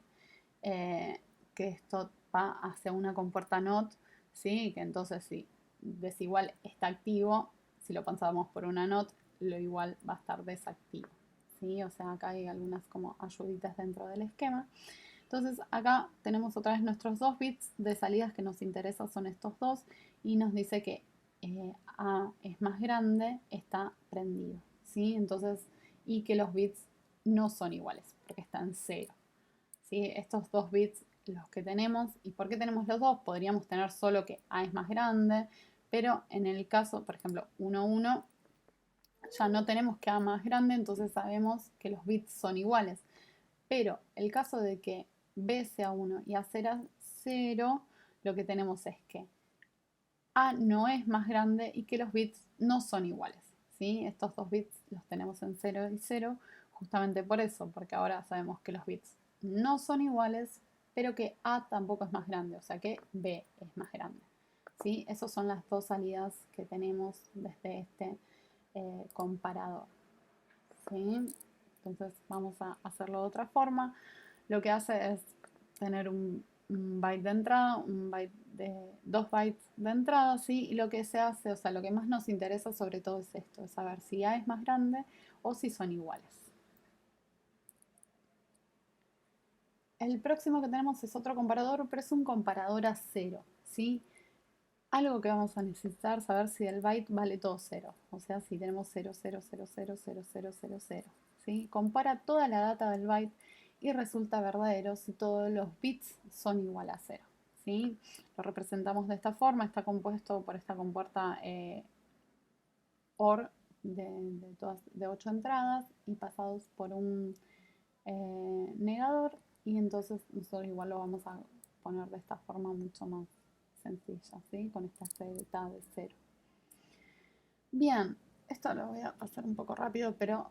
eh, que esto va hacia una compuerta NOT, ¿sí? Que entonces si desigual está activo, si lo pasamos por una NOT, lo igual va a estar desactivo. ¿Sí? O sea, acá hay algunas como ayuditas dentro del esquema. Entonces acá tenemos otra vez nuestros dos bits de salidas que nos interesa son estos dos y nos dice que A es más grande, está prendido. ¿Sí? Entonces, y que los bits no son iguales porque están en 0. ¿Sí? Estos dos bits los que tenemos. ¿Y por qué tenemos los dos? Podríamos tener solo que A es más grande, pero en el caso, por ejemplo, 1, 1, ya no tenemos que A más grande, entonces sabemos que los bits son iguales. Pero el caso de que B sea 1 y A sea 0, lo que tenemos es que A no es más grande y que los bits no son iguales. ¿Sí? Estos dos bits los tenemos en 0 y 0 justamente por eso, porque ahora sabemos que los bits no son iguales, pero que A tampoco es más grande, o sea que B es más grande. ¿Sí? Esas son las dos salidas que tenemos desde este comparador. ¿Sí? Entonces vamos a hacerlo de otra forma. Lo que hace es tener un byte de entrada, dos bytes de entrada, ¿sí? Y lo que se hace, o sea, lo que más nos interesa sobre todo es esto, es saber si A es más grande o si son iguales. El próximo que tenemos es otro comparador, pero es un comparador a cero, ¿sí? Algo que vamos a necesitar saber si el byte vale todo cero, o sea, si tenemos 0, 0, 0, 0, 0, 0, 0, 0, ¿sí? Compara toda la data del byte y resulta verdadero si todos los bits son igual a 0, ¿sí? Lo representamos de esta forma, está compuesto por esta compuerta OR de 8 entradas y pasados por un negador, y entonces nosotros igual lo vamos a poner de esta forma mucho más sencilla, ¿sí? Con esta celda de 0. Bien, esto lo voy a pasar un poco rápido, pero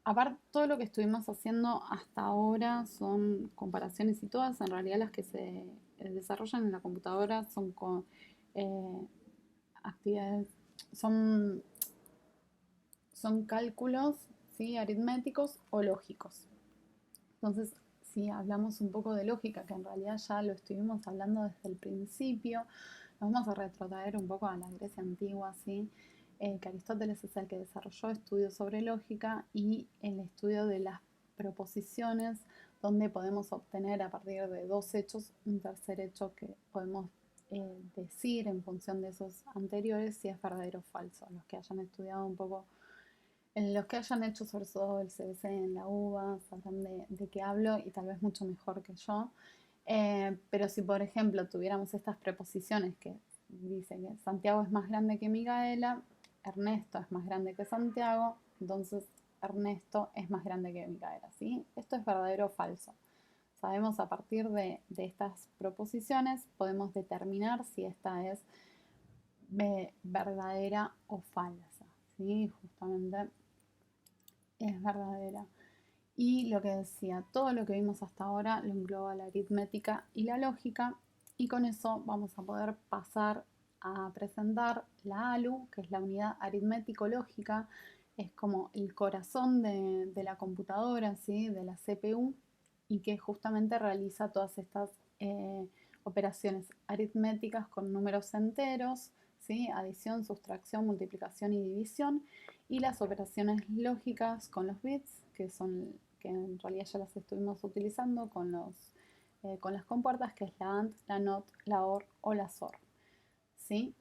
aparte todo lo que estuvimos haciendo hasta ahora son comparaciones y todas, en realidad las que se desarrollan en la computadora son con actividades, son, son cálculos, ¿sí? Aritméticos o lógicos. Entonces, si hablamos un poco de lógica, que en realidad ya lo estuvimos hablando desde el principio, nos vamos a retrotraer un poco a la Grecia antigua, ¿sí? Que Aristóteles es el que desarrolló estudios sobre lógica y el estudio de las proposiciones, donde podemos obtener a partir de dos hechos un tercer hecho que podemos decir en función de esos anteriores si es verdadero o falso. Los que hayan estudiado un poco, los que hayan hecho sobre todo el CBC en la UBA sabrán de qué hablo y tal vez mucho mejor que yo. Pero si por ejemplo tuviéramos estas preposiciones que dice que Santiago es más grande que Micaela, Ernesto es más grande que Santiago, entonces Ernesto es más grande que Micaela, ¿sí? Esto es verdadero o falso. Sabemos a partir de estas proposiciones, podemos determinar si esta es verdadera o falsa, ¿sí? Justamente es verdadera. Y lo que decía, todo lo que vimos hasta ahora lo engloba la aritmética y la lógica, y con eso vamos a poder pasar a presentar la ALU, que es la unidad aritmético-lógica, es como el corazón de la computadora, ¿sí? De la CPU, y que justamente realiza todas estas operaciones aritméticas con números enteros, ¿sí? Adición, sustracción, multiplicación y división, y las operaciones lógicas con los bits, que en realidad ya las estuvimos utilizando con las compuertas, que es la AND, la NOT, la OR o la SOR. ¿Sí?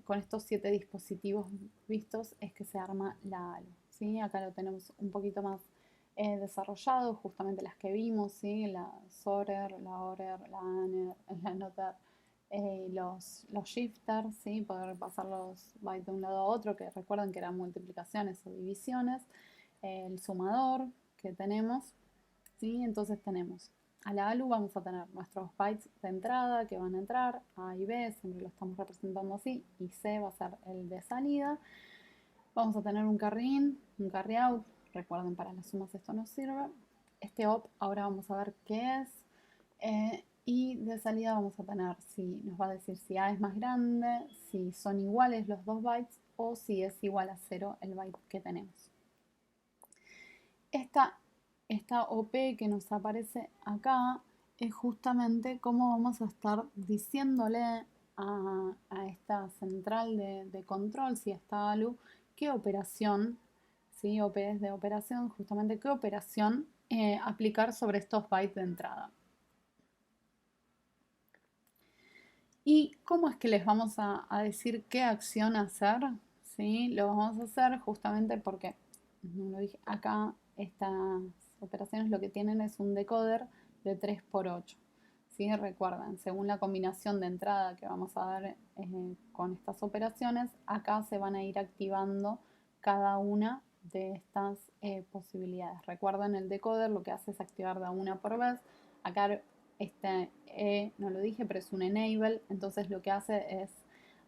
Con estos 7 dispositivos vistos es que se arma la ALU. ¿Sí? Acá lo tenemos un poquito más desarrollado, justamente las que vimos, ¿sí? La SORER, la ORER, la ANER, la NOTER, los shifters, ¿sí? Poder pasar los bytes de un lado a otro, que recuerden que eran multiplicaciones o divisiones, el sumador que tenemos, ¿sí? Entonces tenemos a la ALU, vamos a tener nuestros bytes de entrada que van a entrar, A y B, siempre lo estamos representando así, y C va a ser el de salida. Vamos a tener un carry in, un carry out, recuerden para las sumas esto nos sirve. Este op ahora vamos a ver qué es. Y de salida vamos a tener, si nos va a decir si A es más grande, si son iguales los dos bytes o si es igual a 0 el byte que tenemos. Esta OP que nos aparece acá es justamente cómo vamos a estar diciéndole a esta central de control, si está ALU, qué operación, ¿sí? OP es de operación, justamente qué operación aplicar sobre estos bytes de entrada. ¿Y cómo es que les vamos a decir qué acción hacer? ¿Sí? Lo vamos a hacer justamente porque, no lo dije, acá estas operaciones lo que tienen es un decoder de 3×8. ¿Sí? Recuerden, según la combinación de entrada que vamos a dar con estas operaciones, acá se van a ir activando cada una de estas posibilidades. Recuerden, el decoder lo que hace es activar de una por vez. Acá este no lo dije, pero es un enable, entonces lo que hace es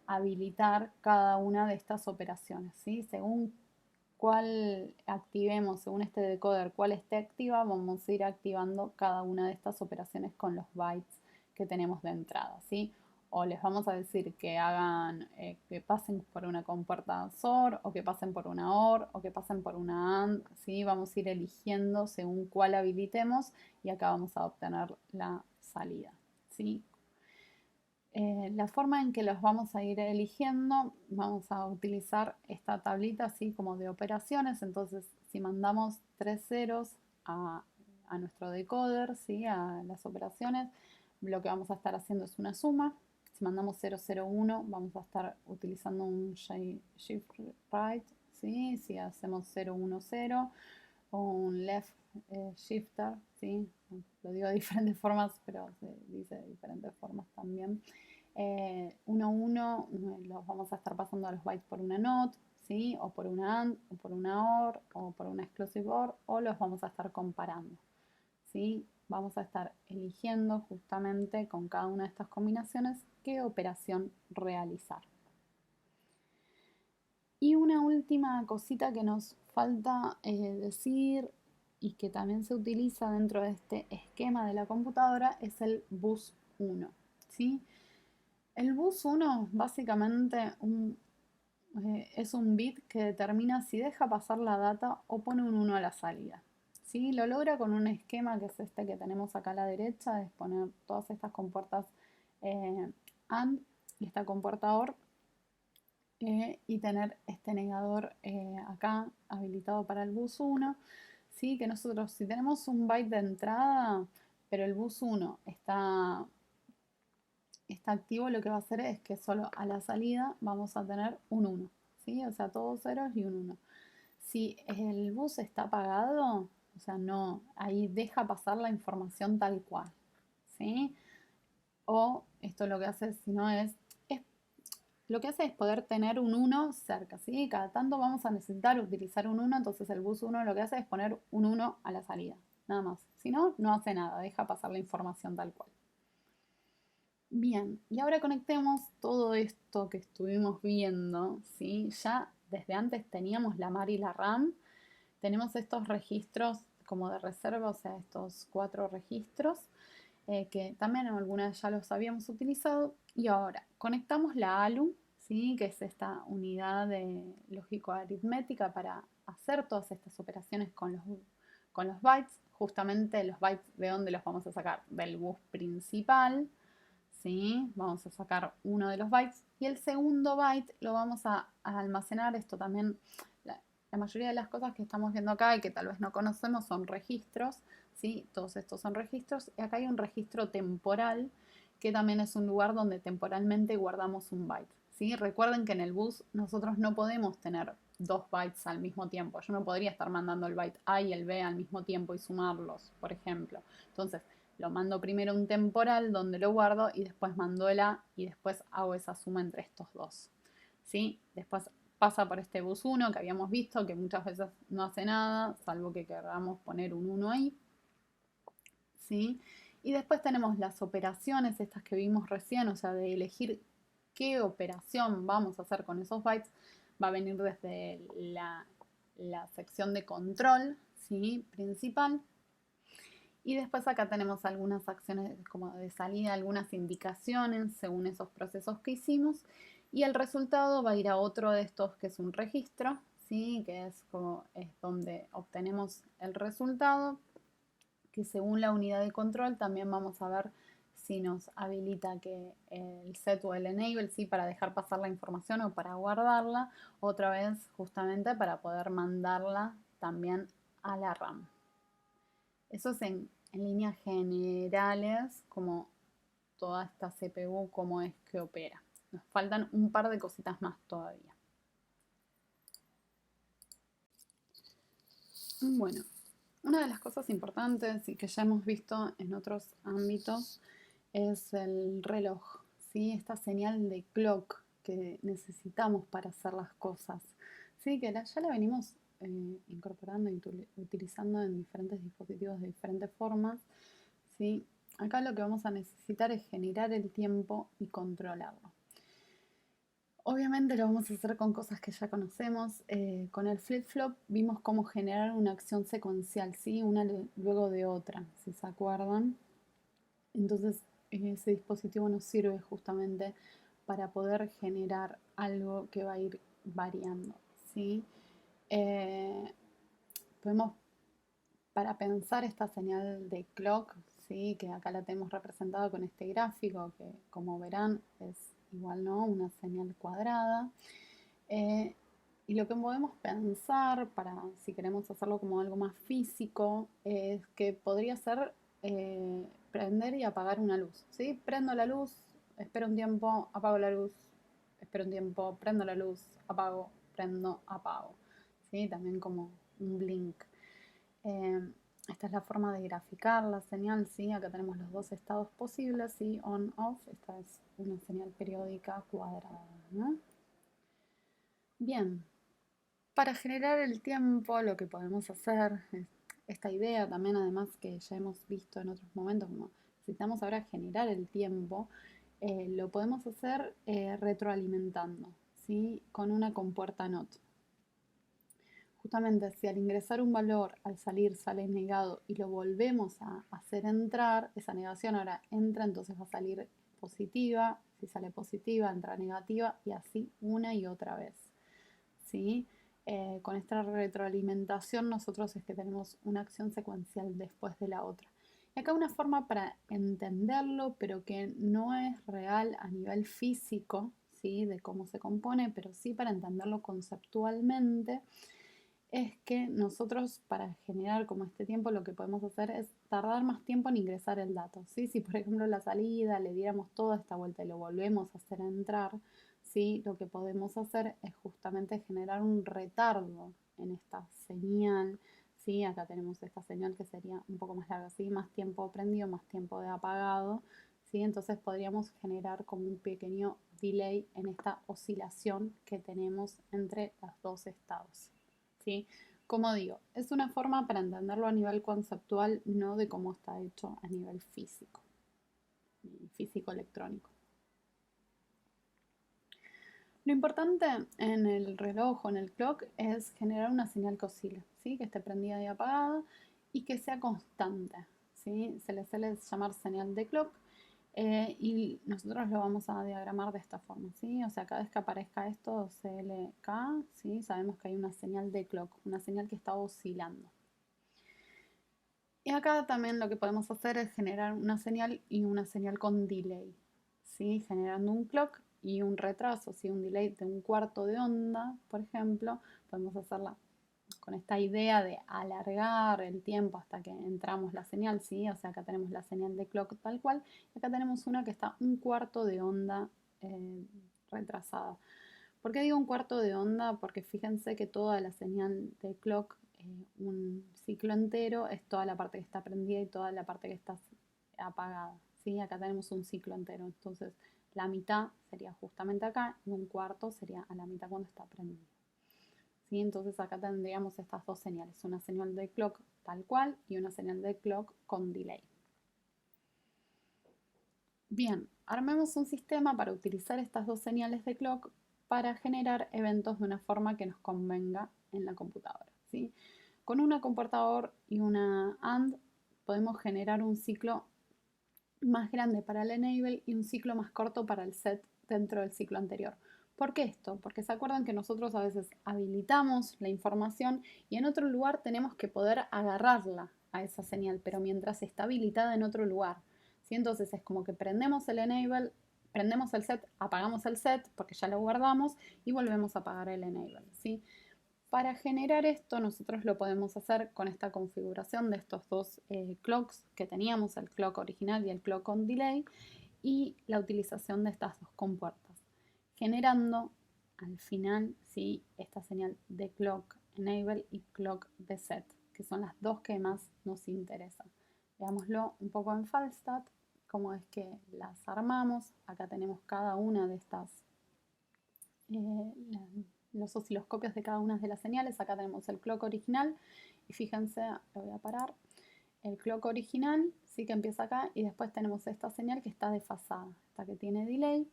habilitar cada una de estas operaciones, ¿sí? Según cuál activemos, según este decoder, cuál esté activa, vamos a ir activando cada una de estas operaciones con los bytes que tenemos de entrada, ¿sí? O les vamos a decir que hagan, que pasen por una compuerta SOR, o que pasen por una OR, o que pasen por una AND, ¿sí? Vamos a ir eligiendo según cuál habilitemos y acá vamos a obtener la salida, ¿sí? La forma en que los vamos a ir eligiendo, vamos a utilizar esta tablita así como de operaciones. Entonces, si mandamos 3 ceros a nuestro decoder, ¿sí? A las operaciones, lo que vamos a estar haciendo es una suma. Si mandamos 001, vamos a estar utilizando un shift right, ¿sí? Si hacemos 010 o un left shifter, ¿sí? Lo digo de diferentes formas, pero se dice de diferentes formas también. 1 los vamos a estar pasando a los bytes por una NOT, ¿sí? O por una AND, o por una OR, o por una exclusive OR, o los vamos a estar comparando, ¿sí? Vamos a estar eligiendo justamente con cada una de estas combinaciones qué operación realizar. Y una última cosita que nos falta decir y que también se utiliza dentro de este esquema de la computadora es el bus 1, ¿sí? El bus 1 básicamente es un bit que determina si deja pasar la data o pone un 1 a la salida, ¿sí? Lo logra con un esquema que es este que tenemos acá a la derecha, es poner todas estas compuertas AND y esta compuerta OR, y tener este negador acá habilitado para el bus 1, ¿sí? Que nosotros, si tenemos un byte de entrada, pero el bus 1 está activo, lo que va a hacer es que solo a la salida vamos a tener un 1, ¿sí? O sea, todos ceros y un 1. Si el bus está apagado, o sea, no, ahí deja pasar la información tal cual, ¿sí? O esto lo que hace, si no, es lo que hace es poder tener un 1 cerca, ¿sí? Cada tanto vamos a necesitar utilizar un 1, entonces el bus 1 lo que hace es poner un 1 a la salida, nada más. Si no, no hace nada, deja pasar la información tal cual. Bien, y ahora conectemos todo esto que estuvimos viendo, ¿sí? Ya desde antes teníamos la MAR y la RAM, tenemos estos registros como de reserva, o sea, estos 4 registros, que también algunas ya los habíamos utilizado, y ahora conectamos la ALU, ¿sí? Que es esta unidad de lógico-aritmética para hacer todas estas operaciones con los bytes, justamente los bytes de dónde los vamos a sacar, del bus principal, ¿sí? Vamos a sacar uno de los bytes y el segundo byte lo vamos a almacenar. Esto también, la mayoría de las cosas que estamos viendo acá y que tal vez no conocemos son registros, ¿sí? Todos estos son registros. Y acá hay un registro temporal que también es un lugar donde temporalmente guardamos un byte, ¿sí? Recuerden que en el bus nosotros no podemos tener 2 bytes al mismo tiempo. Yo no podría estar mandando el byte A y el B al mismo tiempo y sumarlos, por ejemplo. Entonces, lo mando primero a un temporal donde lo guardo y después mando el A y después hago esa suma entre estos dos, ¿sí? Después pasa por este bus 1 que habíamos visto que muchas veces no hace nada, salvo que queramos poner un 1 ahí, ¿sí? Y después tenemos las operaciones, estas que vimos recién, o sea, de elegir qué operación vamos a hacer con esos bytes, va a venir desde la sección de control, ¿sí? Principal. Y después acá tenemos algunas acciones como de salida, algunas indicaciones según esos procesos que hicimos. Y el resultado va a ir a otro de estos que es un registro, ¿sí? Que es donde obtenemos el resultado, que según la unidad de control también vamos a ver si nos habilita que el set o el enable, ¿sí? Para dejar pasar la información o para guardarla, otra vez justamente para poder mandarla también a la RAM. Eso es en líneas generales, como toda esta CPU, cómo es que opera. Nos faltan un par de cositas más todavía. Bueno, una de las cosas importantes y que ya hemos visto en otros ámbitos es el reloj, ¿sí? Esta señal de clock que necesitamos para hacer las cosas, ¿sí? Que ya la venimos incorporando y utilizando en diferentes dispositivos de diferentes formas, ¿sí? Acá lo que vamos a necesitar es generar el tiempo y controlarlo. Obviamente lo vamos a hacer con cosas que ya conocemos. Con el flip-flop vimos cómo generar una acción secuencial, ¿sí? Una luego de otra, si se acuerdan. Entonces ese dispositivo nos sirve justamente para poder generar algo que va a ir variando, ¿sí? Eh, podemos, para pensar esta señal de clock, ¿sí? Que acá la tenemos representada con este gráfico, que como verán es igual, ¿no? Una señal cuadrada. Eh, y lo que podemos pensar, para si queremos hacerlo como algo más físico, es que podría ser prender y apagar una luz, ¿sí? Prendo la luz, espero un tiempo, apago la luz, espero un tiempo, prendo la luz, apago, prendo, apago, ¿sí? También como un blink. Eh, Esta es la forma de graficar la señal, ¿sí? Acá tenemos los dos estados posibles, ¿sí? On, off. Esta es una señal periódica cuadrada, ¿no? Bien, para generar el tiempo lo que podemos hacer es esta idea también, además que ya hemos visto en otros momentos, como necesitamos ahora generar el tiempo, lo podemos hacer retroalimentando, ¿sí? Con una compuerta NOT. Justamente si al ingresar un valor, al salir sale negado y lo volvemos a hacer entrar, esa negación ahora entra, entonces va a salir positiva, si sale positiva entra negativa y así una y otra vez, ¿sí? Con esta retroalimentación nosotros es que tenemos una acción secuencial después de la otra. Y acá una forma para entenderlo, pero que no es real a nivel físico, ¿sí? De cómo se compone, pero sí para entenderlo conceptualmente, es que nosotros para generar como este tiempo lo que podemos hacer es tardar más tiempo en ingresar el dato, ¿sí? Si por ejemplo la salida le diéramos toda esta vuelta y lo volvemos a hacer entrar, ¿sí? Lo que podemos hacer es justamente generar un retardo en esta señal, ¿sí? Acá tenemos esta señal que sería un poco más larga, ¿sí? Más tiempo prendido, más tiempo de apagado, ¿sí? Entonces podríamos generar como un pequeño delay en esta oscilación que tenemos entre los dos estados, ¿sí? Como digo, es una forma para entenderlo a nivel conceptual, no de cómo está hecho a nivel físico, físico-electrónico. Lo importante en el reloj o en el clock es generar una señal que oscile, ¿sí? Que esté prendida y apagada y que sea constante, ¿sí? Se le suele llamar señal de clock y nosotros lo vamos a diagramar de esta forma, ¿sí? O sea, cada vez que aparezca esto CLK, ¿sí? Sabemos que hay una señal de clock, una señal que está oscilando. Y acá también lo que podemos hacer es generar una señal y una señal con delay, ¿sí? Generando un clock y un retraso, ¿sí? Un delay de un cuarto de onda, por ejemplo, podemos hacerla con esta idea de alargar el tiempo hasta que entramos la señal, ¿sí? O sea, acá tenemos la señal de clock tal cual, y acá tenemos una que está un cuarto de onda retrasada. ¿Por qué digo un cuarto de onda? Porque fíjense que toda la señal de clock, un ciclo entero, es toda la parte que está prendida y toda la parte que está apagada, ¿sí? Acá tenemos un ciclo entero, entonces la mitad sería justamente acá y un cuarto sería a la mitad cuando está prendido, ¿sí? Entonces acá tendríamos estas dos señales, una señal de clock tal cual y una señal de clock con delay. Bien, armemos un sistema para utilizar estas dos señales de clock para generar eventos de una forma que nos convenga en la computadora, ¿sí? Con un comportador y una AND podemos generar un ciclo más grande para el enable y un ciclo más corto para el set dentro del ciclo anterior. ¿Por qué esto? Porque se acuerdan que nosotros a veces habilitamos la información y en otro lugar tenemos que poder agarrarla a esa señal, pero mientras está habilitada en otro lugar, ¿sí? Entonces es como que prendemos el enable, prendemos el set, apagamos el set porque ya lo guardamos y volvemos a apagar el enable, ¿sí? Para generar esto nosotros lo podemos hacer con esta configuración de estos dos clocks que teníamos, el clock original y el clock on delay, y la utilización de estas dos compuertas, generando al final, ¿sí?, esta señal de clock enable y clock de set, que son las dos que más nos interesan. Veámoslo un poco en Falstad, cómo es que las armamos. Acá tenemos cada una de estas los osciloscopios de cada una de las señales. Acá tenemos el clock original y fíjense, lo voy a parar, el clock original sí que empieza acá y después tenemos esta señal que está desfasada, esta que tiene delay,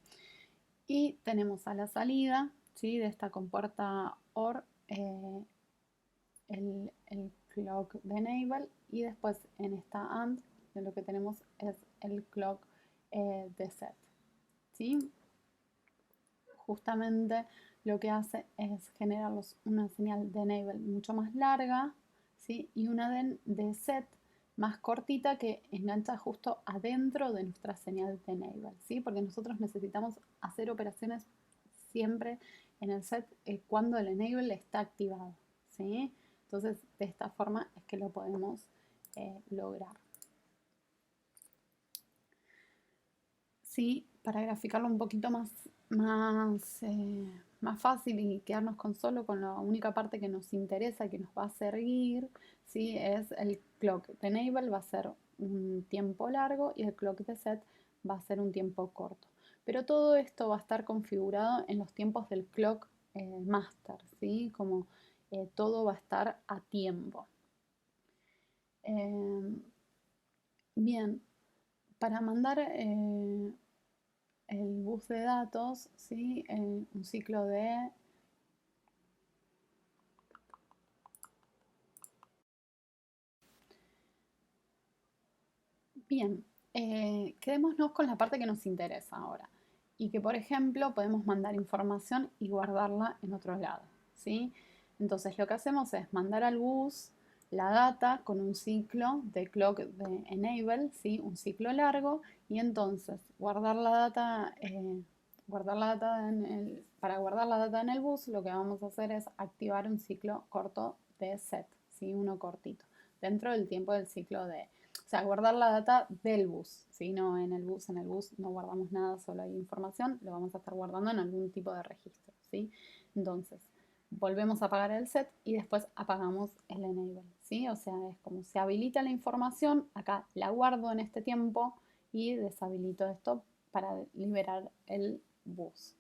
y tenemos a la salida, ¿sí?, de esta compuerta OR el clock de enable, y después en esta AND lo que tenemos es el clock de set, ¿sí? Justamente lo que hace es generarnos una señal de enable mucho más larga, ¿sí?, y una de set más cortita que engancha justo adentro de nuestra señal de enable, ¿sí? Porque nosotros necesitamos hacer operaciones siempre en el set cuando el enable está activado, ¿sí? Entonces de esta forma es que lo podemos lograr. Sí, para graficarlo un poquito más fácil y quedarnos solo con la única parte que nos interesa y que nos va a servir, ¿sí?, es el clock de enable, va a ser un tiempo largo y el clock de set va a ser un tiempo corto. Pero todo esto va a estar configurado en los tiempos del clock master, ¿sí? Como todo va a estar a tiempo. Bien, para mandar el bus de datos, ¿sí?, un ciclo de bien, quedémonos con la parte que nos interesa ahora y que, por ejemplo, podemos mandar información y guardarla en otro lado, ¿sí? Entonces lo que hacemos es mandar al bus la data con un ciclo de clock de enable, ¿sí?, un ciclo largo, y entonces para guardar la data en el bus lo que vamos a hacer es activar un ciclo corto de set, ¿sí?, uno cortito, dentro del tiempo del ciclo de, o sea, guardar la data del bus, ¿sí?, no en el bus no guardamos nada, solo hay información, lo vamos a estar guardando en algún tipo de registro, ¿sí? Entonces, volvemos a apagar el set y después apagamos el enable, ¿sí? O sea, es como se habilita la información, acá la guardo en este tiempo y deshabilito esto para liberar el bus.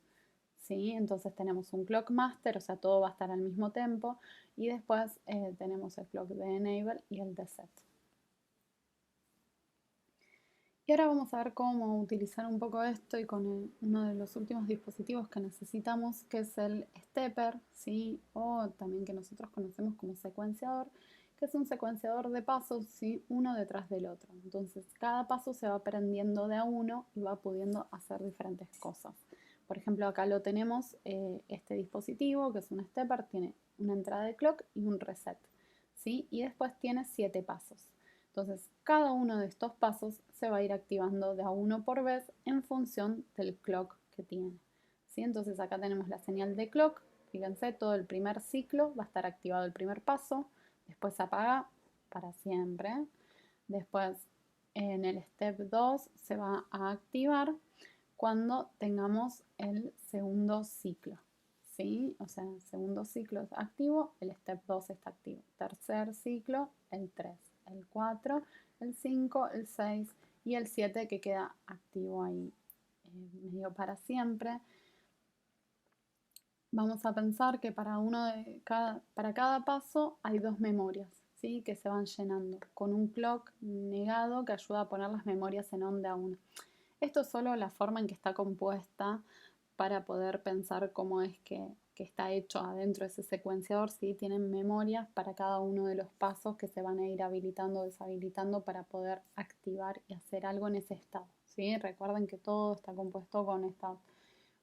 ¿Sí? Entonces tenemos un clock master, o sea, todo va a estar al mismo tiempo, y después tenemos el clock de enable y el de set. Y ahora vamos a ver cómo utilizar un poco esto y con uno de los últimos dispositivos que necesitamos, que es el stepper, ¿sí? O también que nosotros conocemos como secuenciador, que es un secuenciador de pasos, ¿sí? Uno detrás del otro. Entonces cada paso se va aprendiendo de a uno y va pudiendo hacer diferentes cosas. Por ejemplo, acá lo tenemos, este dispositivo, que es un stepper, tiene una entrada de clock y un reset, ¿sí? Y después tiene 7 pasos. Entonces, cada uno de estos pasos se va a ir activando de a uno por vez en función del clock que tiene. ¿Sí? Entonces, acá tenemos la señal de clock. Fíjense, todo el primer ciclo va a estar activado el primer paso, después se apaga para siempre. Después, en el step 2 se va a activar cuando tengamos el segundo ciclo. ¿Sí? O sea, el segundo ciclo es activo, el step 2 está activo. Tercer ciclo, el 3, el 4, el 5, el 6 y el 7 que queda activo ahí medio para siempre. Vamos a pensar que para cada paso hay 2 memorias, ¿sí? Que se van llenando con un clock negado que ayuda a poner las memorias en on de a uno. Esto es solo la forma en que está compuesta para poder pensar cómo es que está hecho adentro de ese secuenciador, ¿sí? Tienen memorias para cada uno de los pasos que se van a ir habilitando o deshabilitando para poder activar y hacer algo en ese estado, ¿sí? Recuerden que todo está compuesto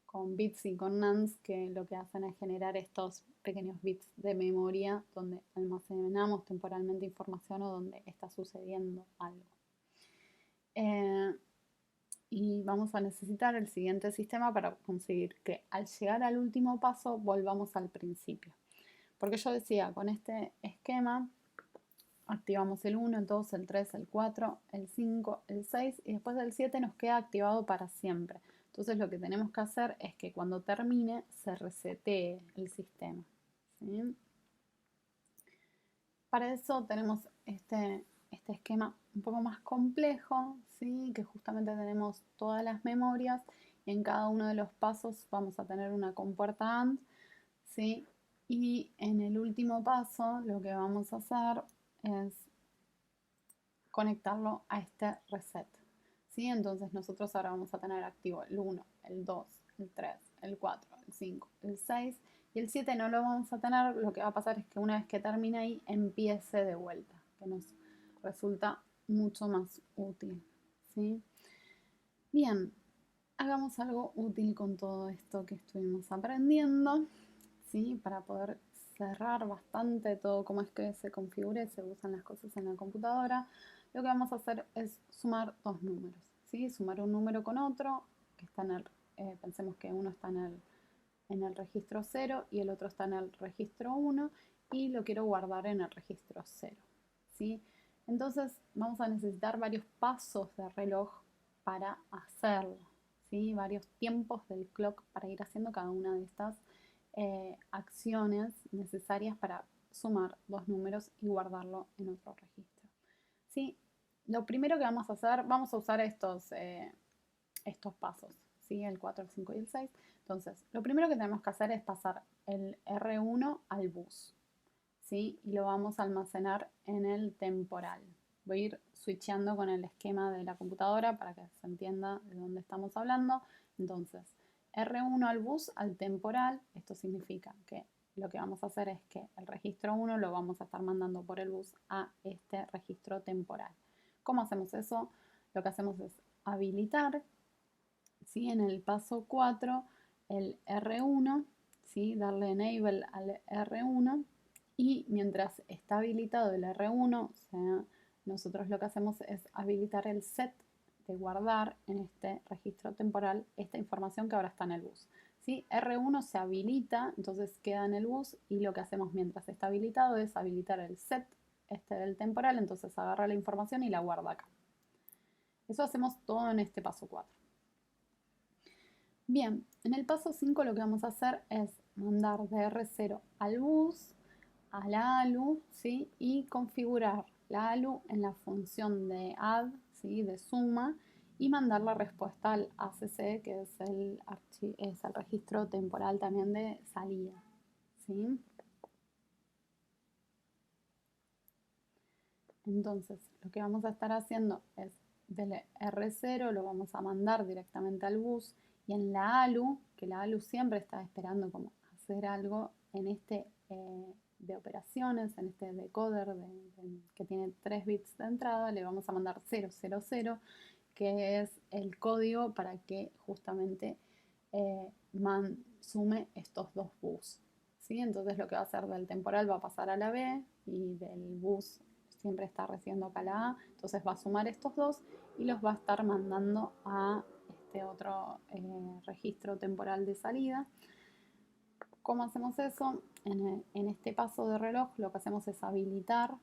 con bits y con nans que lo que hacen es generar estos pequeños bits de memoria donde almacenamos temporalmente información o donde está sucediendo algo. Y vamos a necesitar el siguiente sistema para conseguir que al llegar al último paso volvamos al principio. Porque yo decía, con este esquema activamos el 1, el 2, el 3, el 4, el 5, el 6 y después del 7 nos queda activado para siempre. Entonces lo que tenemos que hacer es que cuando termine se resetee el sistema, ¿sí? Para eso tenemos este esquema un poco más complejo, ¿sí? Que justamente tenemos todas las memorias y en cada uno de los pasos vamos a tener una compuerta AND, ¿sí? Y en el último paso lo que vamos a hacer es conectarlo a este reset, ¿sí? Entonces nosotros ahora vamos a tener activo el 1, el 2, el 3, el 4, el 5, el 6 y el 7 no lo vamos a tener. Lo que va a pasar es que una vez que termine ahí empiece de vuelta, que nos resulta mucho más útil, ¿sí? Bien, hagamos algo útil con todo esto que estuvimos aprendiendo, ¿sí? Para poder cerrar bastante todo cómo es que se configura y se usan las cosas en la computadora. Lo que vamos a hacer es sumar dos números, ¿sí? Sumar un número con otro, que está pensemos que uno está en el registro 0 y el otro está en el registro 1 y lo quiero guardar en el registro 0, ¿sí? Entonces vamos a necesitar varios pasos de reloj para hacerlo, ¿sí? Varios tiempos del clock para ir haciendo cada una de estas acciones necesarias para sumar dos números y guardarlo en otro registro, ¿sí? Lo primero que vamos a hacer, vamos a usar estos pasos, ¿sí? El 4, el 5 y el 6. Entonces, lo primero que tenemos que hacer es pasar el R1 al bus, ¿sí? Y lo vamos a almacenar en el temporal. Voy a ir switchando con el esquema de la computadora para que se entienda de dónde estamos hablando. Entonces, R1 al bus, al temporal, esto significa que lo que vamos a hacer es que el registro 1 lo vamos a estar mandando por el bus a este registro temporal. ¿Cómo hacemos eso? Lo que hacemos es habilitar, ¿sí? En el paso 4 el R1, ¿sí? Darle enable al R1 y mientras está habilitado el R1, o sea, nosotros lo que hacemos es habilitar el set de guardar en este registro temporal esta información que ahora está en el bus, ¿sí? R1 se habilita, entonces queda en el bus y lo que hacemos mientras está habilitado es habilitar el set del temporal, entonces agarra la información y la guarda acá. Eso hacemos todo en este paso 4. Bien, en el paso 5 lo que vamos a hacer es mandar de R0 al bus, a la ALU, ¿sí? Y configurar la ALU en la función de add, ¿sí? De suma, y mandar la respuesta al ACC, que es el registro temporal también de salida, ¿sí? Entonces, lo que vamos a estar haciendo es del R0 lo vamos a mandar directamente al bus, y en la ALU, que la ALU siempre está esperando como hacer algo en este de operaciones, en este decoder que tiene 3 bits de entrada, le vamos a mandar 000, que es el código para que justamente sume estos dos bus, ¿sí? Entonces lo que va a hacer del temporal va a pasar a la B, y del bus siempre está recibiendo acá la A, entonces va a sumar estos dos y los va a estar mandando a este otro registro temporal de salida. ¿Cómo hacemos eso? En este paso de reloj lo que hacemos es habilitar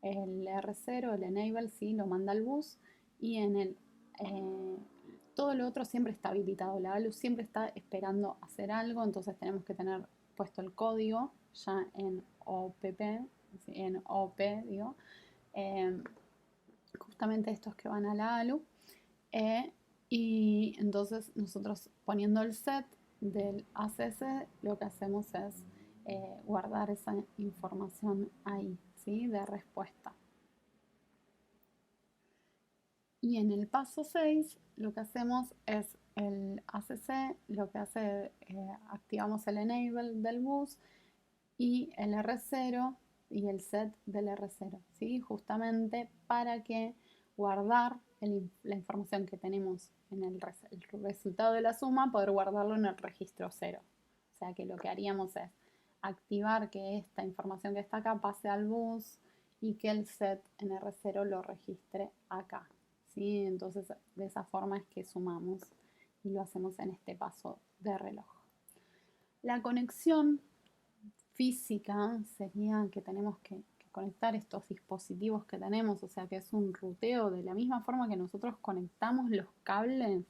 el R0, el enable, ¿sí? Lo manda al bus, y en el todo lo otro siempre está habilitado. La ALU siempre está esperando hacer algo, entonces tenemos que tener puesto el código ya en OPP, en OP, digo, eh, justamente estos que van a la ALU. Y entonces nosotros poniendo el set del ACC lo que hacemos es guardar esa información ahí, ¿sí? De respuesta. Y en el paso 6 lo que hacemos es el ACC, lo que hace, activamos el enable del bus y el R0 y el set del R0, ¿sí? Justamente para que guardar la información que tenemos en el resultado de la suma, poder guardarlo en el registro 0. O sea que lo que haríamos es activar que esta información que está acá pase al bus y que el set en R0 lo registre acá, ¿sí? Entonces de esa forma es que sumamos y lo hacemos en este paso de reloj. La conexión física sería que tenemos que conectar estos dispositivos que tenemos, o sea que es un ruteo de la misma forma que nosotros conectamos los cables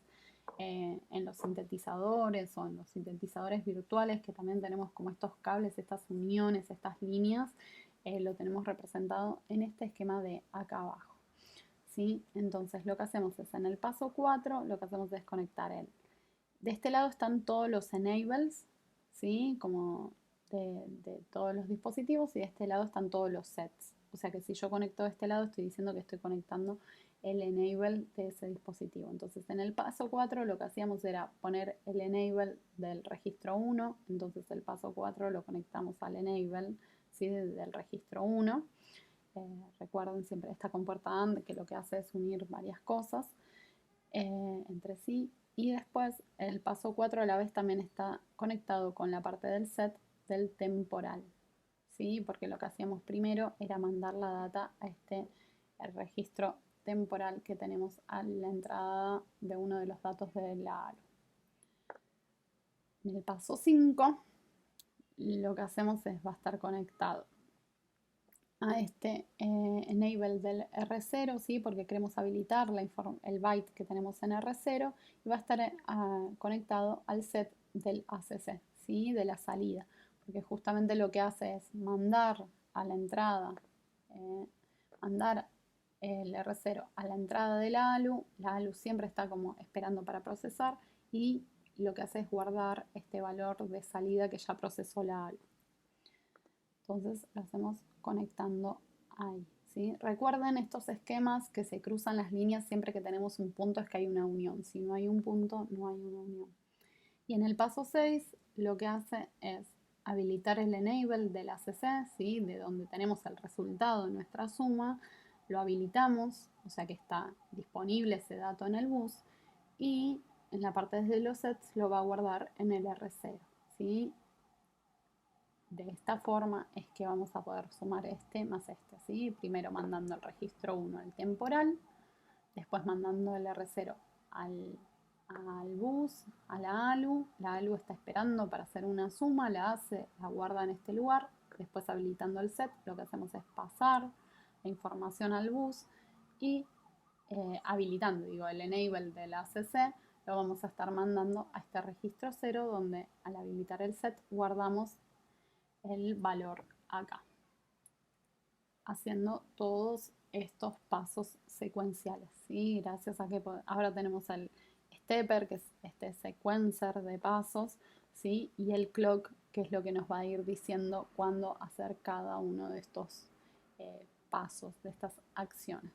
en los sintetizadores o en los sintetizadores virtuales, que también tenemos como estos cables, estas uniones, estas líneas, lo tenemos representado en este esquema de acá abajo, ¿sí? Entonces lo que hacemos es en el paso 4, lo que hacemos es conectar de este lado están todos los enables, ¿sí? Como de todos los dispositivos, y de este lado están todos los sets. O sea que si yo conecto de este lado, estoy diciendo que estoy conectando el enable de ese dispositivo. Entonces en el paso 4 lo que hacíamos era poner el enable del registro 1, entonces el paso 4 lo conectamos al enable, ¿sí? Del registro 1. Recuerden siempre esta compuerta AND, que lo que hace es unir varias cosas entre sí. Y después el paso 4 a la vez también está conectado con la parte del set del temporal, ¿sí? Porque lo que hacíamos primero era mandar la data a este registro temporal que tenemos a la entrada de uno de los datos de la ALU. En el paso 5 lo que hacemos es va a estar conectado a este enable del R0, ¿sí? Porque queremos habilitar el byte que tenemos en R0, y va a estar conectado al set del ACC, ¿sí? De la salida, porque justamente lo que hace es mandar a la entrada, mandar el R0 a la entrada de la ALU siempre está como esperando para procesar, y lo que hace es guardar este valor de salida que ya procesó la ALU. Entonces lo hacemos conectando ahí, ¿sí? Recuerden estos esquemas que se cruzan las líneas siempre que tenemos un punto, es que hay una unión. Si no hay un punto, no hay una unión. Y en el paso 6 lo que hace es habilitar el enable del ACC, ¿sí? De donde tenemos el resultado de nuestra suma, lo habilitamos, o sea que está disponible ese dato en el bus, y en la parte de los sets lo va a guardar en el R0, ¿sí? De esta forma es que vamos a poder sumar este más este, ¿sí? Primero mandando el registro 1 al temporal, después mandando el R0 al bus, a la ALU. La ALU está esperando para hacer una suma, la hace, la guarda en este lugar. Después habilitando el set, lo que hacemos es pasar la información al bus, y habilitando, digo, el enable del ACC, lo vamos a estar mandando a este registro 0, donde al habilitar el set guardamos el valor acá, haciendo todos estos pasos secuenciales, ¿sí? Gracias a que ahora tenemos el stepper, que es este sequencer de pasos, ¿sí? Y el clock, que es lo que nos va a ir diciendo cuándo hacer cada uno de estos pasos, de estas acciones.